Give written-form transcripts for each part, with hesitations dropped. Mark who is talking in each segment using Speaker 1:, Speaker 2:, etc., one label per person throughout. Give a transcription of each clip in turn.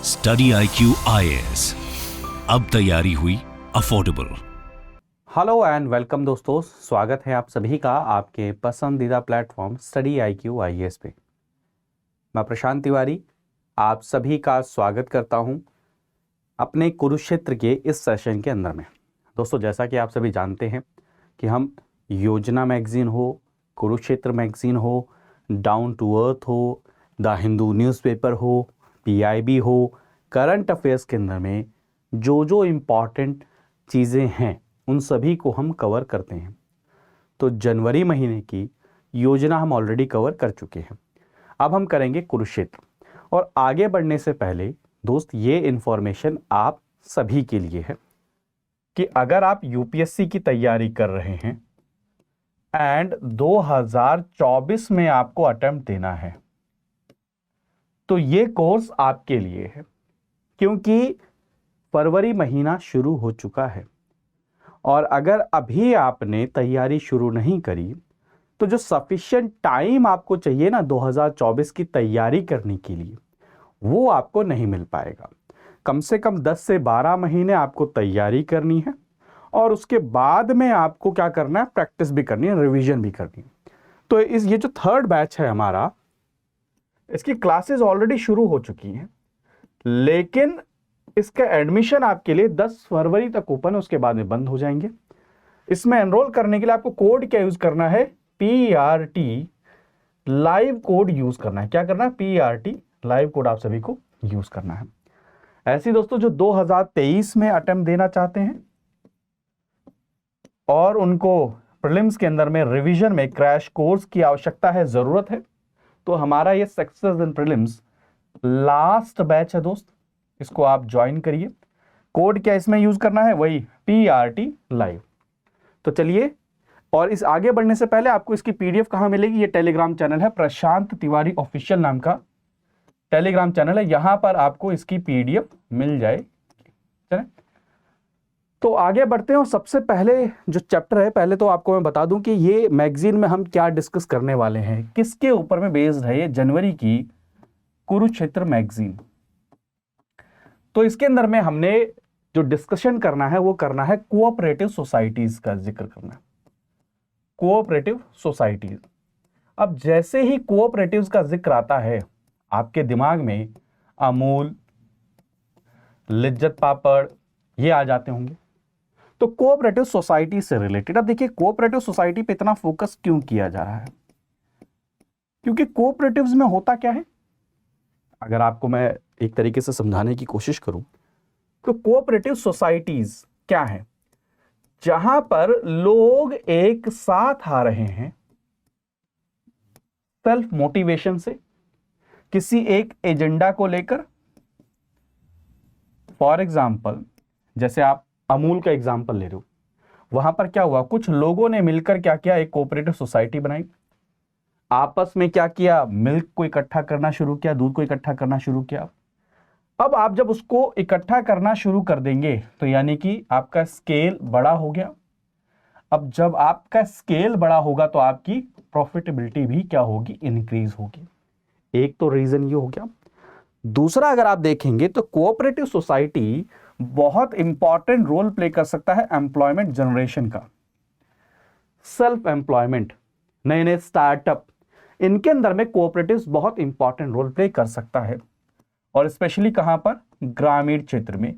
Speaker 1: Study IQ IAS, अब तैयारी हुई अफोर्डेबल।
Speaker 2: हेलो एंड वेलकम दोस्तों, स्वागत है आप सभी का आपके पसंदीदा प्लेटफॉर्म स्टडी IQ IAS पे। मैं प्रशांत तिवारी आप सभी का स्वागत करता हूं अपने कुरुक्षेत्र के इस सेशन के अंदर में। दोस्तों, जैसा कि आप सभी जानते हैं कि हम योजना मैगजीन हो, कुरुक्षेत्र मैगजीन हो, डाउन टू अर्थ हो, द हिंदू न्यूज़पेपर हो, PIB हो, करंट अफेयर्स के अंदर में जो इम्पॉर्टेंट चीज़ें हैं उन सभी को हम कवर करते हैं। तो जनवरी महीने की योजना हम ऑलरेडी कवर कर चुके हैं। अब हम करेंगे कुरुक्षेत्र। और आगे बढ़ने से पहले दोस्त, ये इन्फॉर्मेशन आप सभी के लिए है कि अगर आप UPSC की तैयारी कर रहे हैं एंड 2024 में आपको अटेम्प्ट देना है तो ये कोर्स आपके लिए है, क्योंकि फरवरी महीना शुरू हो चुका है। और अगर अभी आपने तैयारी शुरू नहीं करी तो जो सफिशिएंट टाइम आपको चाहिए ना 2024 की तैयारी करने के लिए, वो आपको नहीं मिल पाएगा। कम से कम 10 से 12 महीने आपको तैयारी करनी है और उसके बाद में आपको क्या करना है, प्रैक्टिस भी करनी है, रिवीजन भी करनी है। तो ये जो थर्ड बैच है हमारा, इसकी क्लासेस ऑलरेडी शुरू हो चुकी हैं, लेकिन इसका एडमिशन आपके लिए 10 फरवरी तक ओपन है, उसके बाद में बंद हो जाएंगे। इसमें एनरोल करने के लिए आपको कोड क्या यूज करना है, PRT लाइव कोड यूज करना है। क्या करना है, PRT लाइव कोड आप सभी को यूज करना है। ऐसे दोस्तों जो 2023 में अटेम्प्ट देना चाहते हैं और उनको प्रीलिम्स के अंदर में रिवीजन में क्रैश कोर्स की आवश्यकता है, जरूरत है, तो हमारा ये success in prelims last batch है दोस्त, इसको आप ज्वाइन करिए। कोड क्या इसमें यूज करना है, वही PRT लाइव। तो चलिए, और इस आगे बढ़ने से पहले आपको इसकी PDF कहां मिलेगी, ये टेलीग्राम चैनल है, प्रशांत तिवारी ऑफिशियल नाम का टेलीग्राम चैनल है, यहां पर आपको इसकी PDF मिल जाए। चलें, तो आगे बढ़ते हैं। और सबसे पहले जो चैप्टर है, पहले तो आपको मैं बता दूं कि ये मैगजीन में हम क्या डिस्कस करने वाले हैं, किसके ऊपर में बेस्ड है ये जनवरी की कुरुक्षेत्र मैगजीन। तो इसके अंदर में हमने जो डिस्कशन करना है वो करना है कोऑपरेटिव सोसाइटीज का जिक्र करना है, कोऑपरेटिव सोसाइटीज। अब जैसे ही कोऑपरेटिव्स का जिक्र आता है आपके दिमाग में अमूल, लिज्जत पापड़ ये आ जाते होंगे। तो कोऑपरेटिव सोसाइटी से रिलेटेड, अब देखिए कोऑपरेटिव सोसाइटी पे इतना फोकस क्यों किया जा रहा है, क्योंकि कोऑपरेटिव्स में होता क्या है, अगर आपको मैं एक तरीके से समझाने की कोशिश करूं तो कोऑपरेटिव सोसाइटीज क्या है, जहां पर लोग एक साथ आ रहे हैं सेल्फ मोटिवेशन से, किसी एक एजेंडा को लेकर। फॉर एग्जाम्पल, जैसे आप अमूल का एग्जाम्पल ले रहे हो, वहां पर क्या हुआ, कुछ लोगों ने मिलकर क्या किया, एक कोऑपरेटिव सोसाइटी बनाई, आपस में क्या किया, मिल्क को इकट्ठा करना शुरू किया, दूध को इकट्ठा करना शुरू किया। अब आप जब उसको इकट्ठा करना शुरू कर देंगे तो यानी कि आपका स्केल बड़ा हो गया। अब जब आपका स्केल बड़ा होगा तो आपकी प्रॉफिटेबिलिटी भी क्या होगी, इंक्रीज होगी। एक तो रीजन ये हो गया। दूसरा, अगर आप देखेंगे तो कोऑपरेटिव सोसाइटी बहुत इंपॉर्टेंट रोल प्ले कर सकता है एम्प्लॉयमेंट जनरेशन का, सेल्फ एम्प्लॉयमेंट, नए नए स्टार्टअप, इनके अंदर में कोऑपरेटिव्स बहुत इंपॉर्टेंट रोल प्ले कर सकता है। और स्पेशली कहां पर, ग्रामीण क्षेत्र में,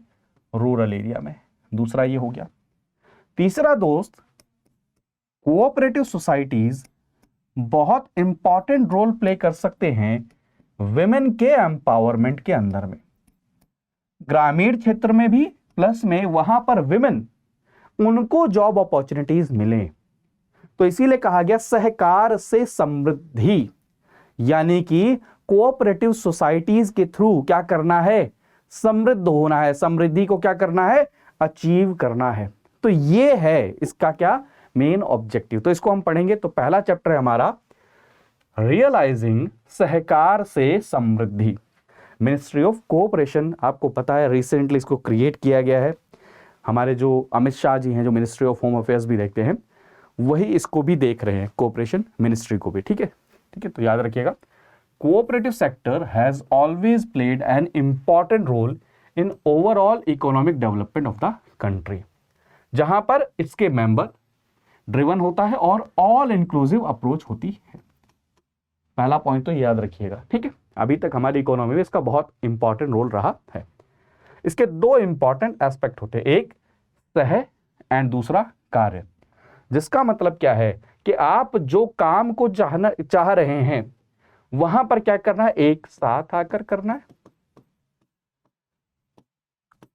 Speaker 2: रूरल एरिया में। दूसरा ये हो गया। तीसरा दोस्त, कोऑपरेटिव सोसाइटीज बहुत इंपॉर्टेंट रोल प्ले कर सकते हैं विमेन के एम्पावरमेंट के अंदर में, ग्रामीण क्षेत्र में भी, प्लस में वहां पर विमेन, उनको जॉब अपॉर्चुनिटीज मिले। तो इसीलिए कहा गया सहकार से समृद्धि, यानी कि कोऑपरेटिव सोसाइटीज के थ्रू क्या करना है, समृद्ध होना है, समृद्धि को क्या करना है, अचीव करना है। तो ये है इसका क्या मेन ऑब्जेक्टिव। तो इसको हम पढ़ेंगे। तो पहला चैप्टर है हमारा रियलाइजिंग सहकार से समृद्धि। मिनिस्ट्री ऑफ कोऑपरेशन, आपको पता है रिसेंटली इसको क्रिएट किया गया है। हमारे जो अमित शाह जी हैं, जो मिनिस्ट्री ऑफ होम अफेयर्स भी देखते हैं, वही इसको भी देख रहे हैं, कोऑपरेशन मिनिस्ट्री को भी। ठीक है, तो याद रखिएगा cooperative sector has always played an important role in overall economic development of the country, जहां पर इसके मेंबर ड्रिवन होता है और ऑल इंक्लूसिव अप्रोच होती है। पहला पॉइंट तो याद रखिएगा, ठीक है। अभी तक हमारी इकोनॉमी में इसका बहुत इंपॉर्टेंट रोल रहा है। इसके दो इंपॉर्टेंट एस्पेक्ट होते हैं, एक सह एंड दूसरा कार्य, जिसका मतलब क्या है कि आप जो काम को चाह रहे हैं वहां पर क्या करना है, एक साथ आकर करना है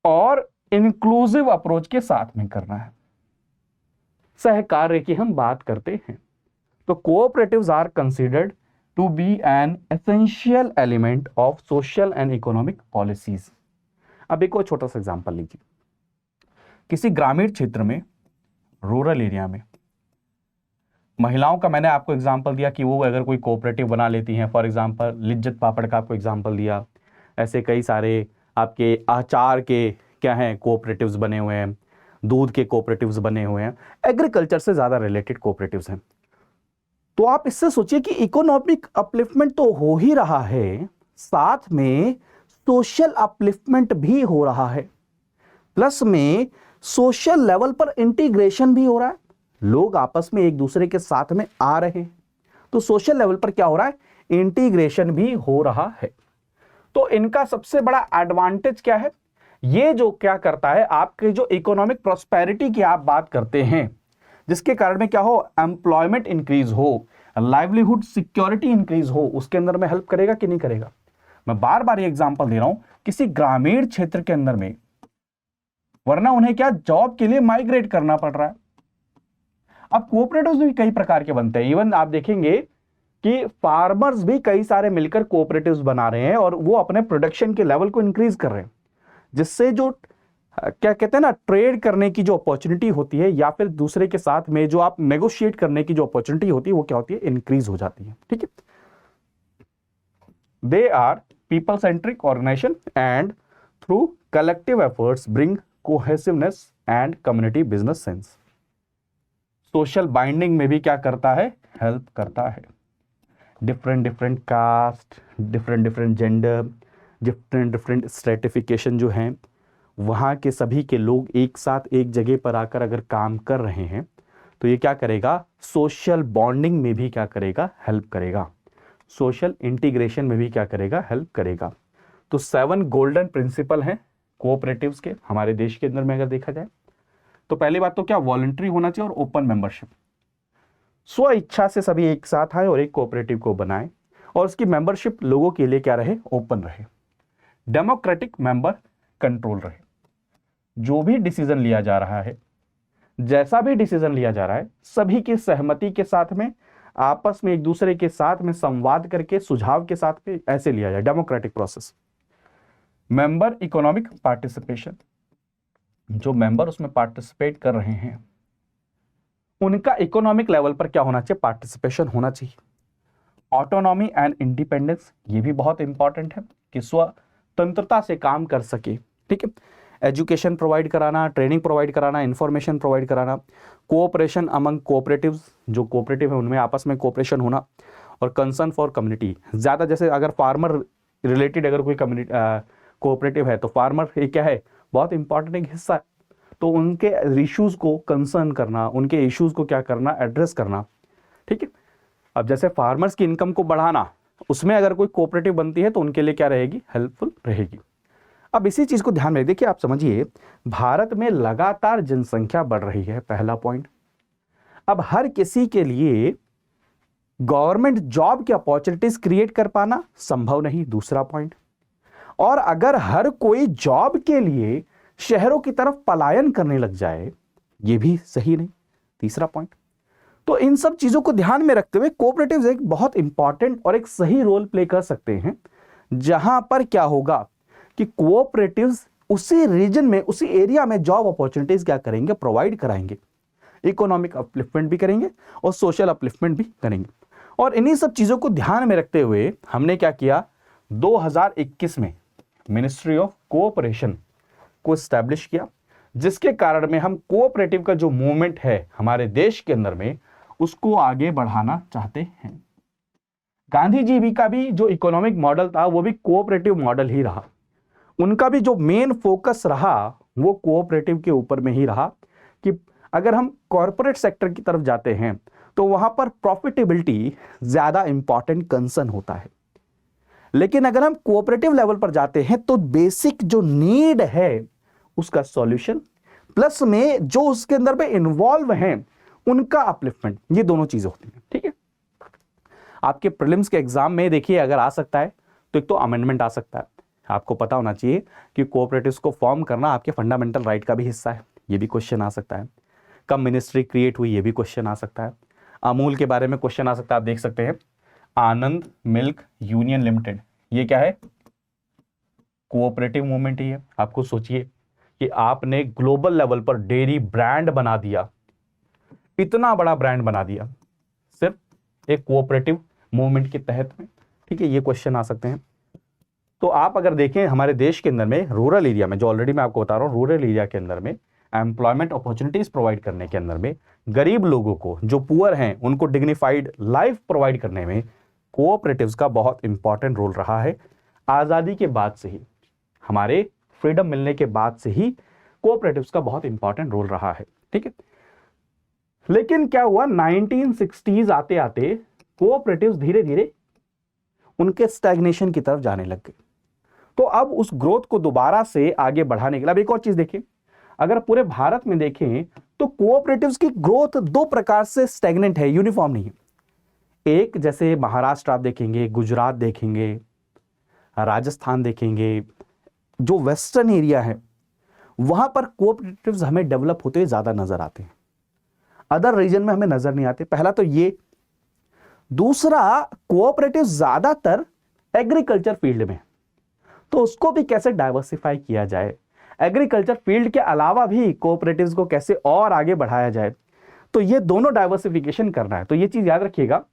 Speaker 2: और इंक्लूसिव अप्रोच के साथ में करना है। सहकार्य की हम बात करते हैं तो cooperatives are considered to be an essential element of social and economic policies. अब एक और छोटा सा एग्जांपल लीजिए। किसी ग्रामीण क्षेत्र में, रूरल एरिया में, महिलाओं का मैंने आपको एग्जांपल दिया कि वो अगर कोई कोऑपरेटिव बना लेती हैं, फॉर एग्जांपल लिज्जत पापड़ का आपको एग्जांपल दिया, ऐसे कई सारे आपके आचार के क्या हैं कोऑपरेटिव्स बने हुए हैं, दूध के कोऑपरेटिव्स बने हुए हैं, एग्रीकल्चर से ज़्यादा रिलेटेड कोऑपरेटिव्स हैं। तो आप इससे सोचिए कि इकोनॉमिक अपलिफ्टमेंट तो हो ही रहा है, साथ में सोशल अपलिफ्टमेंट भी हो रहा है, प्लस में सोशल लेवल पर इंटीग्रेशन भी हो रहा है, लोग आपस में एक दूसरे के साथ में आ रहे हैं, तो सोशल लेवल पर क्या हो रहा है, इंटीग्रेशन भी हो रहा है। तो इनका सबसे बड़ा एडवांटेज क्या है, ये जो क्या करता है, आपके जो इकोनॉमिक प्रॉस्पेरिटी की आप बात करते हैं, जिसके कारण में क्या हो, एम्प्लॉयमेंट इंक्रीज हो, लाइवलीहुड सिक्योरिटी इंक्रीज हो, उसके अंदर में हेल्प करेगा कि नहीं करेगा। मैं बार बार ये एग्जांपल दे रहा हूं, किसी ग्रामीण क्षेत्र के अंदर में, वरना उन्हें क्या जॉब के लिए माइग्रेट करना पड़ रहा है। अब कोऑपरेटिव्स भी कई प्रकार के बनते हैं, इवन आप देखेंगे कि फार्मर्स भी कई सारे मिलकर कोऑपरेटिव्स बना रहे हैं और वो अपने प्रोडक्शन के लेवल को इंक्रीज कर रहे हैं, जिससे जो क्या कहते हैं ना, ट्रेड करने की जो अपॉर्चुनिटी होती है या फिर दूसरे के साथ में जो आप नेगोशिएट करने की जो अपॉर्चुनिटी होती है वो क्या होती है, इंक्रीज हो जाती है, ठीक है। They are people centric organisation and through collective efforts bring cohesiveness and community business sense. Social binding में भी क्या करता है, हेल्प करता है। Different different caste, different different gender, different different stratification जो हैं, वहाँ के सभी के लोग एक साथ एक जगह पर आकर अगर काम कर रहे हैं तो ये क्या करेगा, सोशल बॉन्डिंग में भी क्या करेगा, हेल्प करेगा, सोशल इंटीग्रेशन में भी क्या करेगा, हेल्प करेगा। तो 7 गोल्डन प्रिंसिपल हैं कोऑपरेटिव्स के हमारे देश के अंदर में अगर देखा जाए तो पहली बात तो क्या, वॉलंटरी होना चाहिए और ओपन मेंबरशिप, स्व इच्छा से सभी एक साथ आए और एक कोऑपरेटिव को बनाए और उसकी मेंबरशिप लोगों के लिए क्या रहे, ओपन रहे। डेमोक्रेटिक मेंबर कंट्रोल रहे, जो भी डिसीजन लिया जा रहा है, जैसा भी डिसीजन लिया जा रहा है, सभी की सहमति के साथ में, आपस में एक दूसरे के साथ में संवाद करके सुझाव के साथ में ऐसे लिया जाए, democratic process. Member economic participation, जो मेंबर उसमें पार्टिसिपेट कर रहे हैं उनका इकोनॉमिक लेवल पर क्या होना चाहिए, पार्टिसिपेशन होना चाहिए। ऑटोनॉमी एंड इंडिपेंडेंस, ये भी बहुत इंपॉर्टेंट है कि स्वतंत्रता से काम कर सके, ठीक है। एजुकेशन प्रोवाइड कराना, ट्रेनिंग प्रोवाइड कराना, इंफॉर्मेशन प्रोवाइड कराना, कोऑपरेशन अमंग कोऑपरेटिव्स, जो कोऑपरेटिव है उनमें आपस में कोऑपरेशन होना, और कंसर्न फॉर कम्युनिटी। ज़्यादा जैसे अगर फार्मर रिलेटेड अगर कोई कम्युनिटी कोऑपरेटिव है तो फार्मर ये क्या है, बहुत इंपॉर्टेंट एक हिस्सा है, तो उनके इश्यूज़ को कंसर्न करना, उनके इश्यूज़ को क्या करना, एड्रेस करना, ठीक है। अब जैसे फार्मर्स की इनकम को बढ़ाना, उसमें अगर कोई कोऑपरेटिव बनती है तो उनके लिए क्या रहेगी, हेल्पफुल रहेगी। अब इसी चीज को ध्यान में देखिए, आप समझिए भारत में लगातार जनसंख्या बढ़ रही है, पहला पॉइंट। अब हर किसी के लिए गवर्नमेंट जॉब की अपॉर्चुनिटीज क्रिएट कर पाना संभव नहीं, दूसरा पॉइंट। और अगर हर कोई जॉब के लिए शहरों की तरफ पलायन करने लग जाए, ये भी सही नहीं, तीसरा पॉइंट। तो इन सब चीजों को ध्यान में रखते हुए कोऑपरेटिव्स एक बहुत इंपॉर्टेंट और एक सही रोल प्ले कर सकते हैं, जहां पर क्या होगा कि कोऑपरेटिव्स उसी रीजन में, उसी एरिया में जॉब अपॉर्चुनिटीज क्या करेंगे, प्रोवाइड कराएंगे, इकोनॉमिक अपलिफ्टमेंट भी करेंगे और सोशल अपलिफ्टमेंट भी करेंगे। और इन्हीं सब चीजों को ध्यान में रखते हुए हमने क्या किया, 2021 में मिनिस्ट्री ऑफ कोऑपरेशन को एस्टैब्लिश किया, जिसके कारण में हम कोऑपरेटिव का जो मूवमेंट है हमारे देश के अंदर में, उसको आगे बढ़ाना चाहते हैं। गांधी जी भी का भी जो इकोनॉमिक मॉडल था वो भी कोऑपरेटिव मॉडल ही रहा। उनका भी जो मेन फोकस रहा वो कोऑपरेटिव के ऊपर में ही रहा कि अगर हम कॉरपोरेट सेक्टर की तरफ जाते हैं तो वहां पर प्रॉफिटेबिलिटी ज्यादा इंपॉर्टेंट कंसर्न होता है, लेकिन अगर हम कोऑपरेटिव लेवल पर जाते हैं तो बेसिक जो नीड है उसका सॉल्यूशन प्लस में जो उसके अंदर में इन्वॉल्व हैं उनका अपलिफ्टमेंट, ये दोनों चीजें होती हैं। ठीक है, आपके प्रीलिम्स के एग्जाम में देखिए अगर आ सकता है तो एक तो अमेंडमेंट आ सकता है। आपको पता होना चाहिए कि कोऑपरेटिव्स को फॉर्म करना आपके फंडामेंटल राइट का भी हिस्सा है, ये भी क्वेश्चन आ सकता है। कब मिनिस्ट्री क्रिएट हुई, ये भी क्वेश्चन आ सकता है। अमूल के बारे में क्वेश्चन आ सकता है, आप देख सकते हैं आनंद मिल्क यूनियन लिमिटेड, ये क्या है, कोऑपरेटिव मूवमेंट ही है। आपको सोचिए कि आपने ग्लोबल लेवल पर डेयरी ब्रांड बना दिया, इतना बड़ा ब्रांड बना दिया सिर्फ एक कोऑपरेटिव मूवमेंट के तहत में। ठीक है, ये क्वेश्चन आ सकते हैं। तो आप अगर देखें हमारे देश के अंदर में रूरल एरिया में, जो ऑलरेडी मैं आपको बता रहा हूं, रूरल एरिया के अंदर में एम्प्लॉयमेंट अपॉर्चुनिटीज प्रोवाइड करने के अंदर में, गरीब लोगों को जो पुअर हैं उनको डिग्निफाइड लाइफ प्रोवाइड करने में कोऑपरेटिव्स का बहुत इंपॉर्टेंट रोल रहा है। आजादी के बाद से ही, हमारे फ्रीडम मिलने के बाद से ही कोऑपरेटिव्स का बहुत इंपॉर्टेंट रोल रहा है। ठीक है, लेकिन क्या हुआ, 1960s आते आते कोऑपरेटिव्स धीरे धीरे उनके स्टैग्नेशन की तरफ जाने लग गए। तो अब उस ग्रोथ को दोबारा से आगे बढ़ाने के लिए, अब एक और चीज देखें, अगर पूरे भारत में देखें तो कोऑपरेटिव्स की ग्रोथ दो प्रकार से स्टैग्नेंट है, यूनिफॉर्म नहीं है। एक जैसे महाराष्ट्र आप देखेंगे, गुजरात देखेंगे, राजस्थान देखेंगे, जो वेस्टर्न एरिया है वहां पर कोऑपरेटिव्स हमें डेवलप होते ज्यादा नजर आते हैं, अदर रीजन में हमें नजर नहीं आते। पहला तो ये, दूसरा कोऑपरेटिव ज्यादातर एग्रीकल्चर फील्ड में, तो उसको भी कैसे डाइवर्सिफाई किया जाए, एग्रीकल्चर फील्ड के अलावा भी कोऑपरेटिव्स को कैसे और आगे बढ़ाया जाए, तो ये दोनों डाइवर्सिफिकेशन करना है। तो ये चीज याद रखिएगा,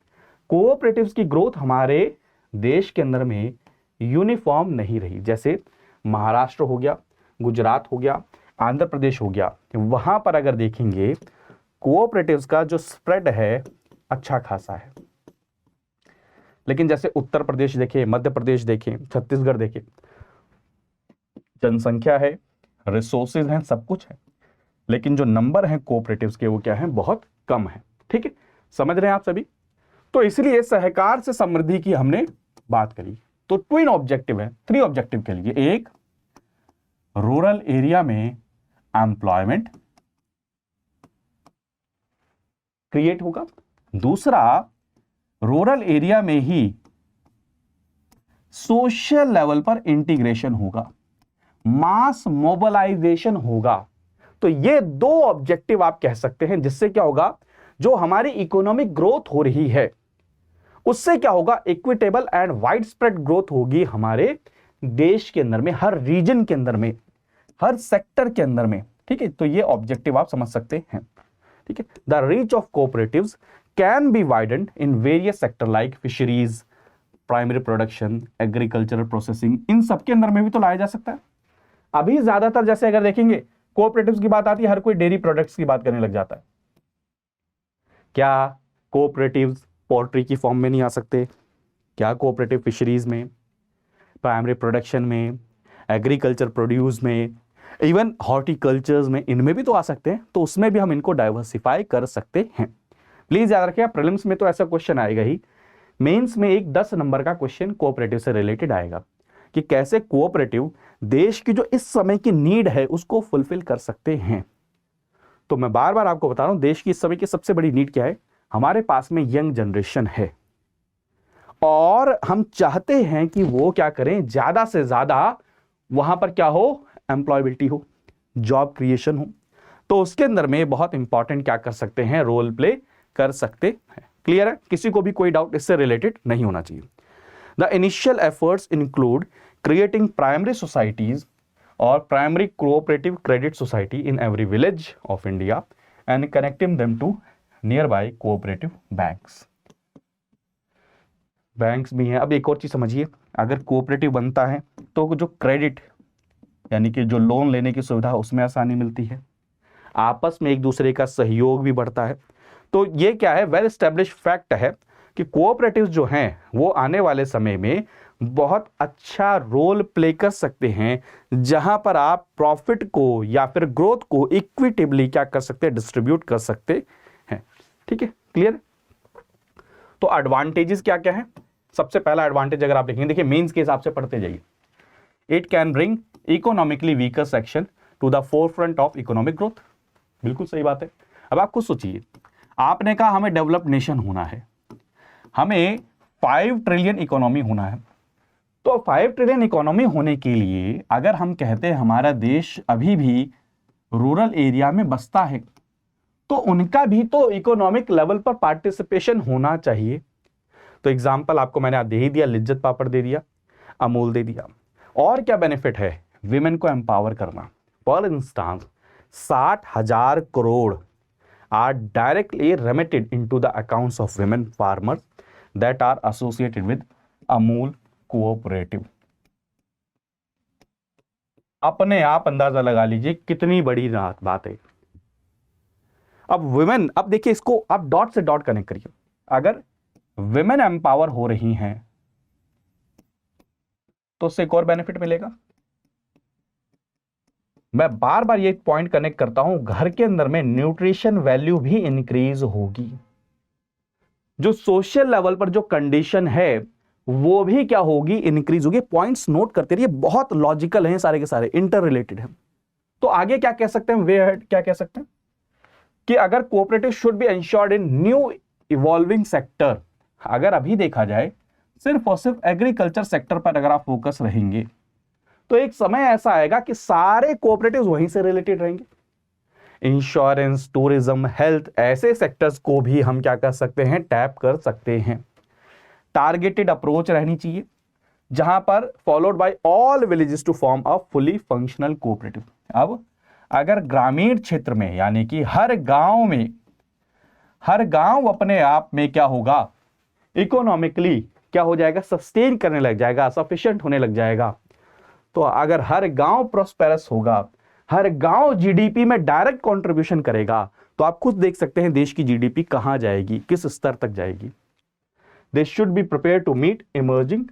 Speaker 2: कोऑपरेटिव्स की ग्रोथ हमारे देश के अंदर में यूनिफॉर्म नहीं रही। जैसे महाराष्ट्र हो गया, गुजरात हो गया, आंध्र प्रदेश हो गया, वहां पर अगर देखेंगे कोऑपरेटिव्स का जो स्प्रेड है अच्छा खासा है। लेकिन जैसे उत्तर प्रदेश देखें, मध्य प्रदेश देखें, छत्तीसगढ़ देखें, जनसंख्या है, रिसोर्सेज हैं, सब कुछ है, लेकिन जो नंबर है कोऑपरेटिव्स के वो क्या है, बहुत कम है। ठीक है, समझ रहे हैं आप सभी। तो इसलिए सहकार से समृद्धि की हमने बात करी। तो ट्विन ऑब्जेक्टिव है, 3 ऑब्जेक्टिव के लिए, एक रूरल एरिया में एम्प्लॉयमेंट क्रिएट होगा, दूसरा रूरल एरिया में ही सोशल लेवल पर इंटीग्रेशन होगा, मास मोबिलाइजेशन होगा। तो ये 2 ऑब्जेक्टिव आप कह सकते हैं, जिससे क्या होगा, जो हमारी इकोनॉमिक ग्रोथ हो रही है उससे क्या होगा, equitable and wide spread growth होगी हमारे देश के अंदर में, हर रीजन के अंदर में, हर सेक्टर के अंदर में। ठीक है, तो ये ऑब्जेक्टिव आप समझ सकते हैं। ठीक है, the reach of cooperatives can be widened in various sector like fisheries, primary production, agricultural processing, इन सब के अंदर में भी तो लाया जा सकता है। अभी ज्यादातर जैसे अगर देखेंगे कोऑपरेटिव्स की बात आती है, हर कोई डेयरी प्रोडक्ट्स की बात करने लग जाता है। क्या कोऑपरेटिव्स पोल्ट्री की फॉर्म में नहीं आ सकते? क्या कोऑपरेटिव फिशरीज में, प्राइमरी प्रोडक्शन में, एग्रीकल्चर प्रोड्यूस में, इवन हॉर्टिकल्चर्स में, इनमें भी तो आ सकते हैं। तो उसमें भी हम इनको डाइवर्सिफाई कर सकते हैं। प्लीज याद रखिए, प्रीलिम्स में तो ऐसा क्वेश्चन आएगा ही, मेंस में एक 10 नंबर का क्वेश्चन कोऑपरेटिव से रिलेटेड आएगा कि कैसे कोऑपरेटिव देश की जो इस समय की नीड है उसको फुलफिल कर सकते हैं। तो मैं बार बार आपको बता रहा हूं, देश की इस समय की सबसे बड़ी नीड क्या है, हमारे पास में यंग जनरेशन है और हम चाहते हैं कि वो क्या करें, ज्यादा से ज्यादा वहां पर क्या हो, एम्प्लॉयबिलिटी हो, जॉब क्रिएशन हो। तो उसके अंदर में बहुत इंपॉर्टेंट क्या कर सकते हैं, रोल प्ले कर सकते हैं। क्लियर है, किसी को भी कोई डाउट इससे रिलेटेड नहीं होना चाहिए। The initial efforts include creating primary societies और primary cooperative credit society in every village of India and connecting them to nearby cooperative banks. Banks भी हैं। अब एक और चीज समझिए, अगर कोऑपरेटिव बनता है तो जो क्रेडिट यानी कि जो लोन लेने की सुविधा उसमें आसानी मिलती है, आपस में एक दूसरे का सहयोग भी बढ़ता है। तो ये क्या है, वेल एस्टेब्लिश फैक्ट है कि कोऑपरेटिव्स जो हैं वो आने वाले समय में बहुत अच्छा रोल प्ले कर सकते हैं, जहां पर आप प्रॉफिट को या फिर ग्रोथ को इक्विटेबली क्या कर सकते हैं, डिस्ट्रीब्यूट कर सकते हैं। ठीक है, क्लियर। तो एडवांटेजेस क्या क्या है? सबसे पहला एडवांटेज अगर आप देखेंगे, देखिए मेंस के हिसाब से पढ़ते जाइए, it can bring economically weaker section two the forefront of economic growth. बिल्कुल सही बात है। अब आप खुद सोचिए, आपने कहा हमें डेवलप्ड नेशन होना है, हमें 5 ट्रिलियन इकोनॉमी होना है। तो 5 ट्रिलियन इकोनॉमी होने के लिए अगर हम कहते हैं हमारा देश अभी भी रूरल एरिया में बसता है, तो उनका भी तो इकोनॉमिक लेवल पर पार्टिसिपेशन होना चाहिए। तो एग्जाम्पल आपको मैंने दे ही दिया, लिज्जत पापड़ दे दिया, अमूल दे दिया। और क्या बेनिफिट है? विमेन को एम्पावर करना। For instance 60,000 crore are directly remitted into the accounts of women farmers that are associated with Amul cooperative. अपने आप अंदाजा लगा लीजिए कितनी बड़ी बात है। अब विमेन, अब देखिए इसको आप डॉट से डॉट कनेक्ट करिए। अगर विमेन एम्पावर हो रही हैं तो उससे एक और बेनिफिट मिलेगा। मैं बार बार ये पॉइंट कनेक्ट करता हूं, घर के अंदर में न्यूट्रिशन वैल्यू भी इंक्रीज होगी। जो सोशल लेवल पर जो कंडीशन है वो भी क्या होगी, इंक्रीज होगी। पॉइंट्स नोट करते रहिए, बहुत लॉजिकल हैं सारे के सारे, इंटर रिलेटेड हैं। तो आगे क्या कह सकते हैं, वे हेड क्या कह सकते हैं कि अगर cooperative should be ensured in new evolving sector. अगर अभी देखा जाए सिर्फ और सिर्फ एग्रीकल्चर सेक्टर पर अगर आप फोकस रहेंगे तो एक समय ऐसा आएगा कि सारे कोऑपरेटिव्स वहीं से रिलेटेड रहेंगे। इंश्योरेंस, टूरिज्म, हेल्थ, ऐसे सेक्टर्स को भी हम क्या कर सकते हैं, टैप कर सकते हैं। टारगेटेड अप्रोच रहनी चाहिए, जहां पर followed by all villages to form a fully functional cooperative. अब अगर ग्रामीण क्षेत्र में, यानी कि हर गांव अपने आप में क्या होगा, इकोनॉमिकली क्या हो जाएगा, सस्टेन करने लग जाएगा, सफिशिएंट होने लग जाएगा। तो अगर हर गांव प्रोस्पेरस होगा, हर गांव जीडीपी में डायरेक्ट कंट्रीब्यूशन करेगा, तो आप खुद देख सकते हैं देश की जीडीपी कहां जाएगी, किस स्तर तक जाएगी। They should be prepare to meet emerging